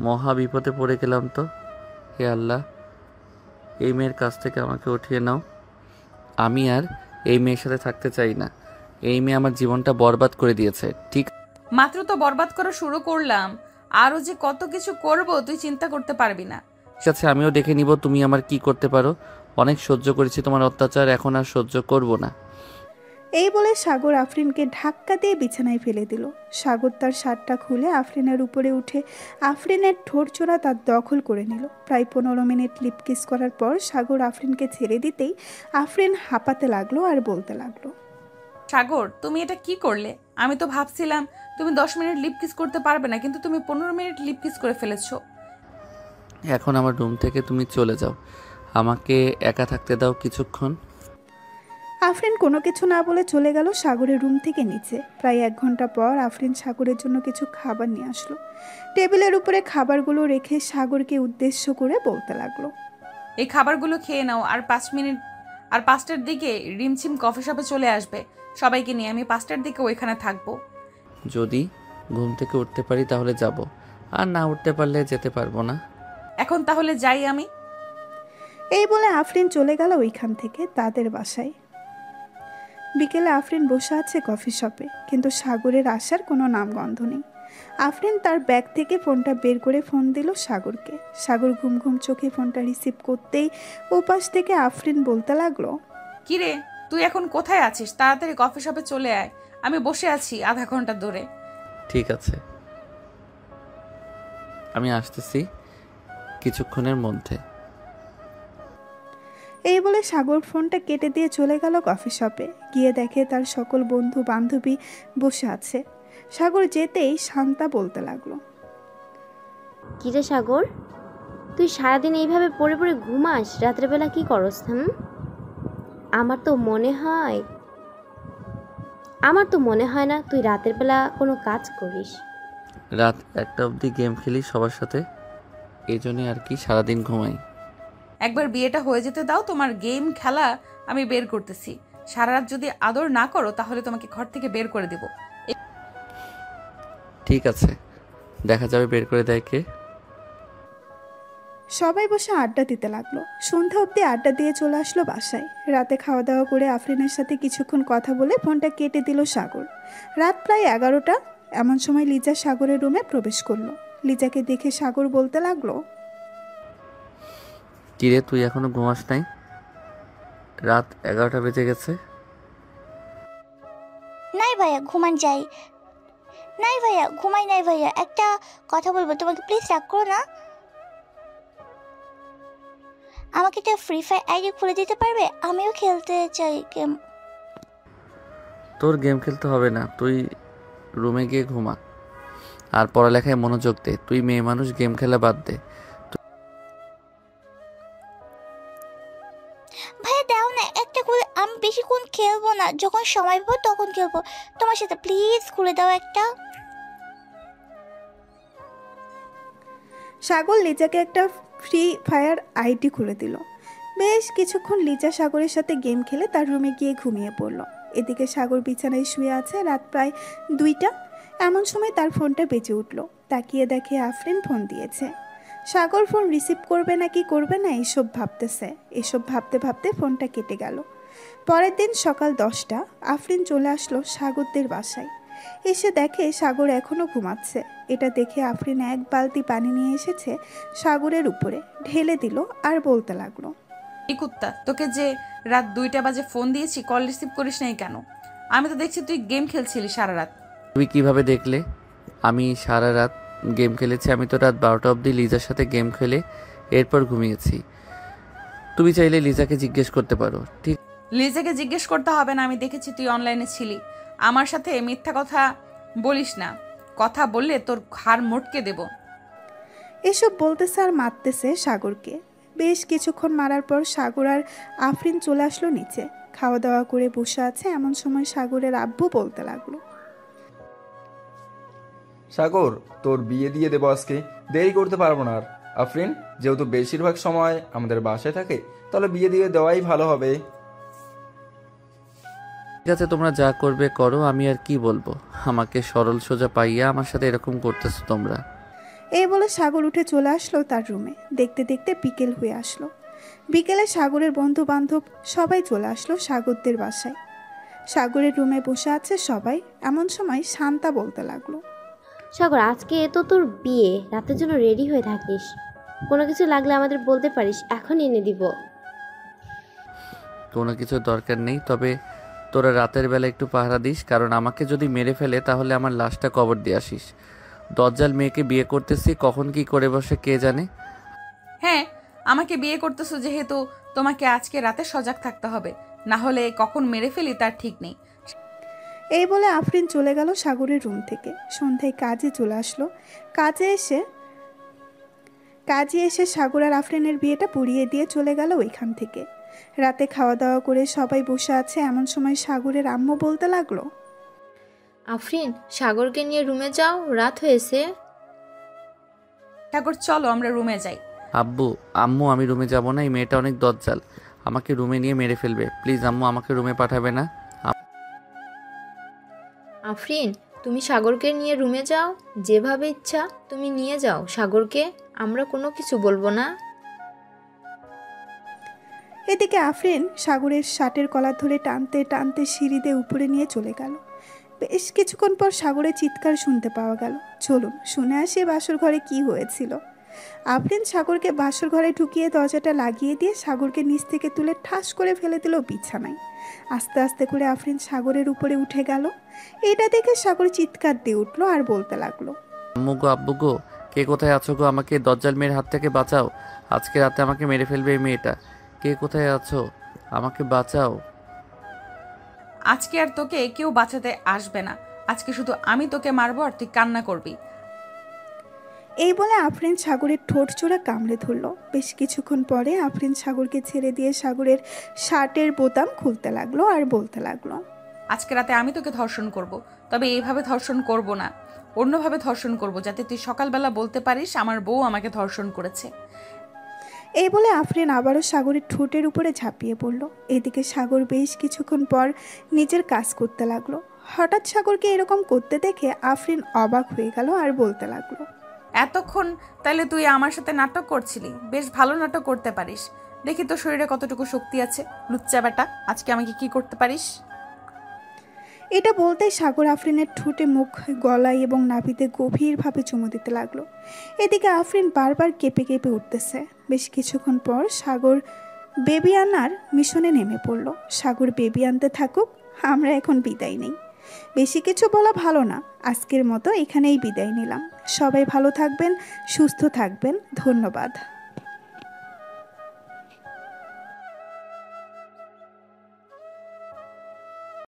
মহা বিপদে পড়ে গেলাম তো। হে আল্লাহ, এই মেয়ের কাছ থেকে আমাকে উঠিয়ে নাও। আমি আর এই মেয়ের সাথে থাকতে চাই না। এই মেয়ে আমার জীবনটা বরবাদ করে দিয়েছে। ঠিক মাত্র তো বরবাদ করা শুরু করলাম, আরও যে কত কিছু করব তুই চিন্তা করতে পারবি না। আছে, আমিও দেখে নিব তুমি আমার কি করতে পারো। অনেক সহ্য করেছি তোমার অত্যাচার, এখন আর সহ্য করব না। এই বলে সাগর আফরিনকে ধাক্কা দিয়ে বিছানায় ফেলে দিল। সাগর তার শার্টটা খুলে আফরিনের উপরে উঠে আফরিনের ঠোঁটচোরা তার দখল করে নিল। প্রায় 15 মিনিট লিপ কিস করার পর সাগর আফরিনকে ছেড়ে দিতেই আফরিন হাঁপাতে লাগলো আর বলতে লাগলো, সাগর তুমি এটা কি করলে? আমি তো ভাবছিলাম তুমি 10 মিনিট লিপ কিস করতে পারবে না, কিন্তু তুমি 15 মিনিট লিপ কিস করে ফেলেছো। এখন আমার রুম থেকে তুমি চলে যাও, আমাকে একা থাকতে দাও কিছুক্ষণ। আফরিন কোনো কিছু না বলে চলে গেল সাগরের রুম থেকে নিচে। প্রায় 1 ঘন্টা পর আফরিন সাগরের জন্য কিছু খাবার নিয়ে আসলো। টেবিলের উপরে খাবারগুলো রেখে সাগরকে উদ্দেশ্য করে বলতে লাগলো, এই খাবারগুলো খেয়ে নাও, আর 5 মিনিট আর 5টার দিকে রিমঝিম কফি শপে চলে আসবে সবাইকে নিয়ে। আমি 5টার দিকে ওইখানে থাকবো। যদি ঘুম থেকে উঠতে পারি তাহলে যাব, আর না উঠতে পারলে যেতে পারবো না। এখন তাহলে যাই আমি। এই বলে আফরিন চলে গেল ওইখান থেকে তাদের বাসায়। বিকেলে আফরিন বসে আছে কফি শপে, কিন্তু সাগরের আসার কোনো নামগন্ধ নেই। আফরিন তার ব্যাগ থেকে ফোনটা বের করে ফোন দিল সাগরকে। সাগর ঘুম ঘুম চোখে ফোনটা রিসিভ করতেই ওপাশ থেকে আফরিন বলতে লাগলো, কিরে তুই এখন কোথায় আছিস? তাড়াতাড়ি কফি শপে চলে আয়, আমি বসে আছি আধা ঘন্টা ধরে। ঠিক আছে, আমি আসতেছি কিছুক্ষণের মধ্যে। এই বলে সাগর ফোনটা কেটে দিয়ে চলে গেল কফি শপে। গিয়ে দেখে তার সকল বন্ধু বান্ধবী বসে আছে। সাগর যেতেই শান্তা বলতে লাগলো, কিরে সাগর, তুই সারাদিন এইভাবে পড়ে পড়ে ঘুমাস, রাত্রেবেলা কি করস? আমার তো মনে হয় না তুই রাতের বেলা কোনো কাজ করিস। রাত 1টা অবধি গেম খেলি সবার সাথে, এই জন্যে আর কি সারাদিন ঘুমাই। একবার বিয়েটা হয়ে যেতে দাও, তোমার গেম খেলা আমি বের করতেছি। সারা রাত যদি আদর না করো তাহলে তোমাকে ঘর থেকে বের করে দেব। ঠিক আছে, দেখা যাবে বের করে দেয় কে। সবাই বসে আড্ডা দিতে লাগলো। সন্ধ্যা অবধি আড্ডা দিয়ে চলে আসলো বাসায়। রাতে খাওয়া দাওয়া করে আফরিনের সাথে কিছুক্ষণ কথা বলে ফোনটা কেটে দিল সাগর। রাত প্রায় 11টা। এমন সময় লিজা সাগরের রুমে প্রবেশ করলো। লিজাকে দেখে সাগর বলতে লাগলো, কিরে তুই এখনো ঘুমাস নাই? রাত 11টা বেজে গেছে। নাই ভাইয়া ঘুমান যাই। নাই ভাইয়া ঘুমাই নাই ভাইয়া, একটা কথা বলবো তোমাকে, প্লিজ রাগ করো না। আমাকে একটা ফ্রি ফায়ার আইডি খুলে দিতে পারবে? আমিও খেলতে চাই গেম। তোর গেম খেলতে হবে না, তুই রুমে গিয়ে ঘুমা আর পড়ালেখায় মনোযোগ দে। তুই মেয়ে মানুষ, গেম খেলা বাদ দে। ভাইয়া দাও না একটা খুলে, আমি বেশিক্ষণ খেলবো না, যখন সময় পাবো তখন খেলবো তোমার সাথে, প্লিজ খুলে দাও একটা। সাগর লিজাকে একটা ফ্রি ফায়ার আইডি খুলে দিল। বেশ কিছুক্ষণ লিজা সাগরের সাথে গেম খেলে তার রুমে গিয়ে ঘুমিয়ে পড়ল। এদিকে সাগর বিছানায় শুয়ে আছে। রাত প্রায় 2টা। এমন সময় তার ফোনটা বেজে উঠল। তাকিয়ে দেখে আফরিন ফোন দিয়েছে। সাগর ফোন রিসিভ করবে না কি করবে না এসব ভাবতেছে। এসব ভাবতে ভাবতে ফোনটা কেটে গেল। পরের দিন সকাল 10টা আফরিন চলে আসলো সাগরদের বাসায়। এসে দেখে সাগর এখনো ঘুমাচ্ছে। এটা দেখে আফরিন এক বালতি পানি নিয়ে এসেছে সাগরের উপরে ঢেলে দিল আর বলতে লাগলো, এই কুত্তা, তোকে যে রাত 2টা বাজে ফোন দিয়েছি, কল রিসিভ করিস নাই কেন? আমি তো দেখছি তুই গেম খেলছিলি সারা রাত। তুমি কিভাবে দেখলে আমি সারা রাত গেম খেলেছি? আমি তো রাত 12টা অবধি লিজার সাথে গেম খেলে এরপর ঘুমিয়েছি। তুমি চাইলে লিজাকে জিজ্ঞেস করতে পারো। ঠিক, লিজাকে জিজ্ঞেস করতে হবে না, আমি দেখেছি তুই অনলাইনে ছিলি। আমার সাথে মিথ্যা কথা বলিস না, কথা বললে তোর ঘাড় মোটকে দেব। এসব বলতেছে আর মারতেছে সাগরকে। বেশ কিছুক্ষণ মারার পর সাগর আর আফরিন চলে আসলো নিচে। খাওয়া দাওয়া করে বসে আছে। এমন সময় সাগরের আব্বু বলতে লাগলো, সাগর, তোর বিয়ে দিয়ে দেবো আজকে, দেরি করতে পারবো না আর। আফরিন যেহেতু বেশিরভাগ সময় আমাদের বাসায় থাকে, তাহলে বিয়ে দিয়ে দেওয়াই ভালো হবে। ঠিক আছে, তোমরা যা করবে করো, আমি আর কি বলবো। আমাকে সরল সোজা পাইয়া আমার সাথে এরকম করতেছো তোমরা। এই বলে সাগর উঠে চলে আসলো তার রুমে। দেখতে দেখতে বিকেল হয়ে আসলো। বিকেলে সাগরের বন্ধু বান্ধব সবাই চলে আসলো সাগরদের বাসায়। সাগরের রুমে বসে আছে সবাই। এমন সময় শান্তা বলতে লাগলো, সাগর, আজকে তো তোর বিয়ে, রাতের জন্য রেডি হয়ে থাকিস। কোনো কিছু লাগলে আমাদের বলতে পারিস, এখন এনে দিব। কোনো কিছু দরকার নেই, তবে তোরা রাতের বেলা একটু পাহারা দিস, কারণ আমাকে যদি মেরে ফেলে তাহলে আমার লাশটা কবর দিয়ে আসিস। দজ্জাল মেয়েকে বিয়ে করতেছি, কখন কি করে বসে কে জানে। হ্যাঁ, আমাকে বিয়ে করতেছো যেহেতু তোমাকে আজকে রাতে সজাগ থাকতে হবে, না হলে কখন মেরে ফেলি তার ঠিক নেই। এই বলে আফরিন চলে গেল সাগরের রুম থেকে। সন্ধ্যায় কাজে চলে আসলো। কাজে এসে সাগর আর আফরিনের বিয়েটা পুড়িয়ে দিয়ে চলে গেল ওইখান থেকে। রাতে খাওয়া দাওয়া করে সবাই বসে আছে। এমন সময় সাগরের আম্মু বলতে লাগলো, আফরিন, সাগরকে নিয়ে রুমে যাও, রাত হয়েছে। সাগর চলো আমরা রুমে যাই। আম্মু আমি রুমে যাব না, এই মেয়েটা অনেক দজ্জাল, আমাকে রুমে নিয়ে মেরে ফেলবে। প্লিজ আম্মু, আমাকে রুমে পাঠাবে না। আফরিন, তুমি সাগরকে নিয়ে রুমে যাও, যেভাবে ইচ্ছা তুমি নিয়ে যাও সাগরকে, আমরা কোনো কিছু বলবো না। এদিকে আফরিন সাগরের শার্টের কলার ধরে টানতে টানতে সিঁড়িতে উপরে নিয়ে চলে গেল। বেশ কিছুক্ষণ পর সাগরের চিৎকার শুনতে পাওয়া গেল। চলুন শুনে আসি বাসর ঘরে কি হয়েছিল। আফরিন সাগরকে বাসর ঘরে ঢুকিয়ে দরজাটা লাগিয়ে দিয়ে সাগরকে নিচ থেকে তুলে ঠাস করে ফেলে দিল বিছানায়। আস্তে আস্তে করে আফরিন সাগরের উপরে উঠে গেল। এটা দেখে সাগর চিৎকার দিয়ে উঠলো আর বলতে লাগলো, আম্মু গো, আব্বু গো, কে কোথায় আছো গো? আমাকে দজ্জাল মেয়ের হাত থেকে বাঁচাও। আজকে রাতে আমাকে মেরে ফেলবে এই মেয়েটা। কে কোথায় আছো? আমাকে বাঁচাও। আজকে আর তোকে কেউ বাঁচাতে আসবে না। আজকে শুধু আমি তোকে মারবো আর তুই কান্না করবি। এই বলে আফরিন সাগরের ঠোঁট চোরা কামড়ে ধরল। বেশ কিছুক্ষণ পরে আফরিন সাগরকে ছেড়ে দিয়ে সাগরের শার্টের বোতাম খুলতে লাগলো আর বলতে লাগলো, আজকে রাতে আমি তোকে ধর্ষণ করব, তবে এইভাবে ধর্ষণ করব না, অন্যভাবে ধর্ষণ করব, যাতে তুই সকালবেলা বলতে পারিস আমার বউ আমাকে ধর্ষণ করেছে। এই বলে আফরিন আবারও সাগরের ঠোঁটের উপরে ঝাঁপিয়ে পড়ল। এদিকে সাগর বেশ কিছুক্ষণ পর নিজের কাজ করতে লাগলো। হঠাৎ সাগরকে এরকম করতে দেখে আফরিন অবাক হয়ে গেল আর বলতে লাগলো, এতক্ষণ তাইলে তুই আমার সাথে নাটক করছিলি? বেশ ভালো নাটক করতে পারিস। দেখি তোর শরীরে কতটুকু শক্তি আছে। লুচ্চা বেটা, আজকে আমাকে কি করতে পারিস? এটা বলতেই সাগর আফরিনের ঠোঁটে, মুখ, গলায় এবং নাভিতে গভীরভাবে চুমু দিতে লাগলো। এদিকে আফরিন বারবার কেঁপে কেঁপে উঠতেছে। বেশ কিছুক্ষণ পর সাগর বেবি আনার মিশনে নেমে পড়ল। সাগর বেবি আনতে থাকুক, আমরা এখন বিদায় নেই। বেশি কিছু বলা ভালো না, আজকের মতো এখানেই বিদায় নিলাম। সবাই ভালো থাকবেন, সুস্থ থাকবেন। ধন্যবাদ।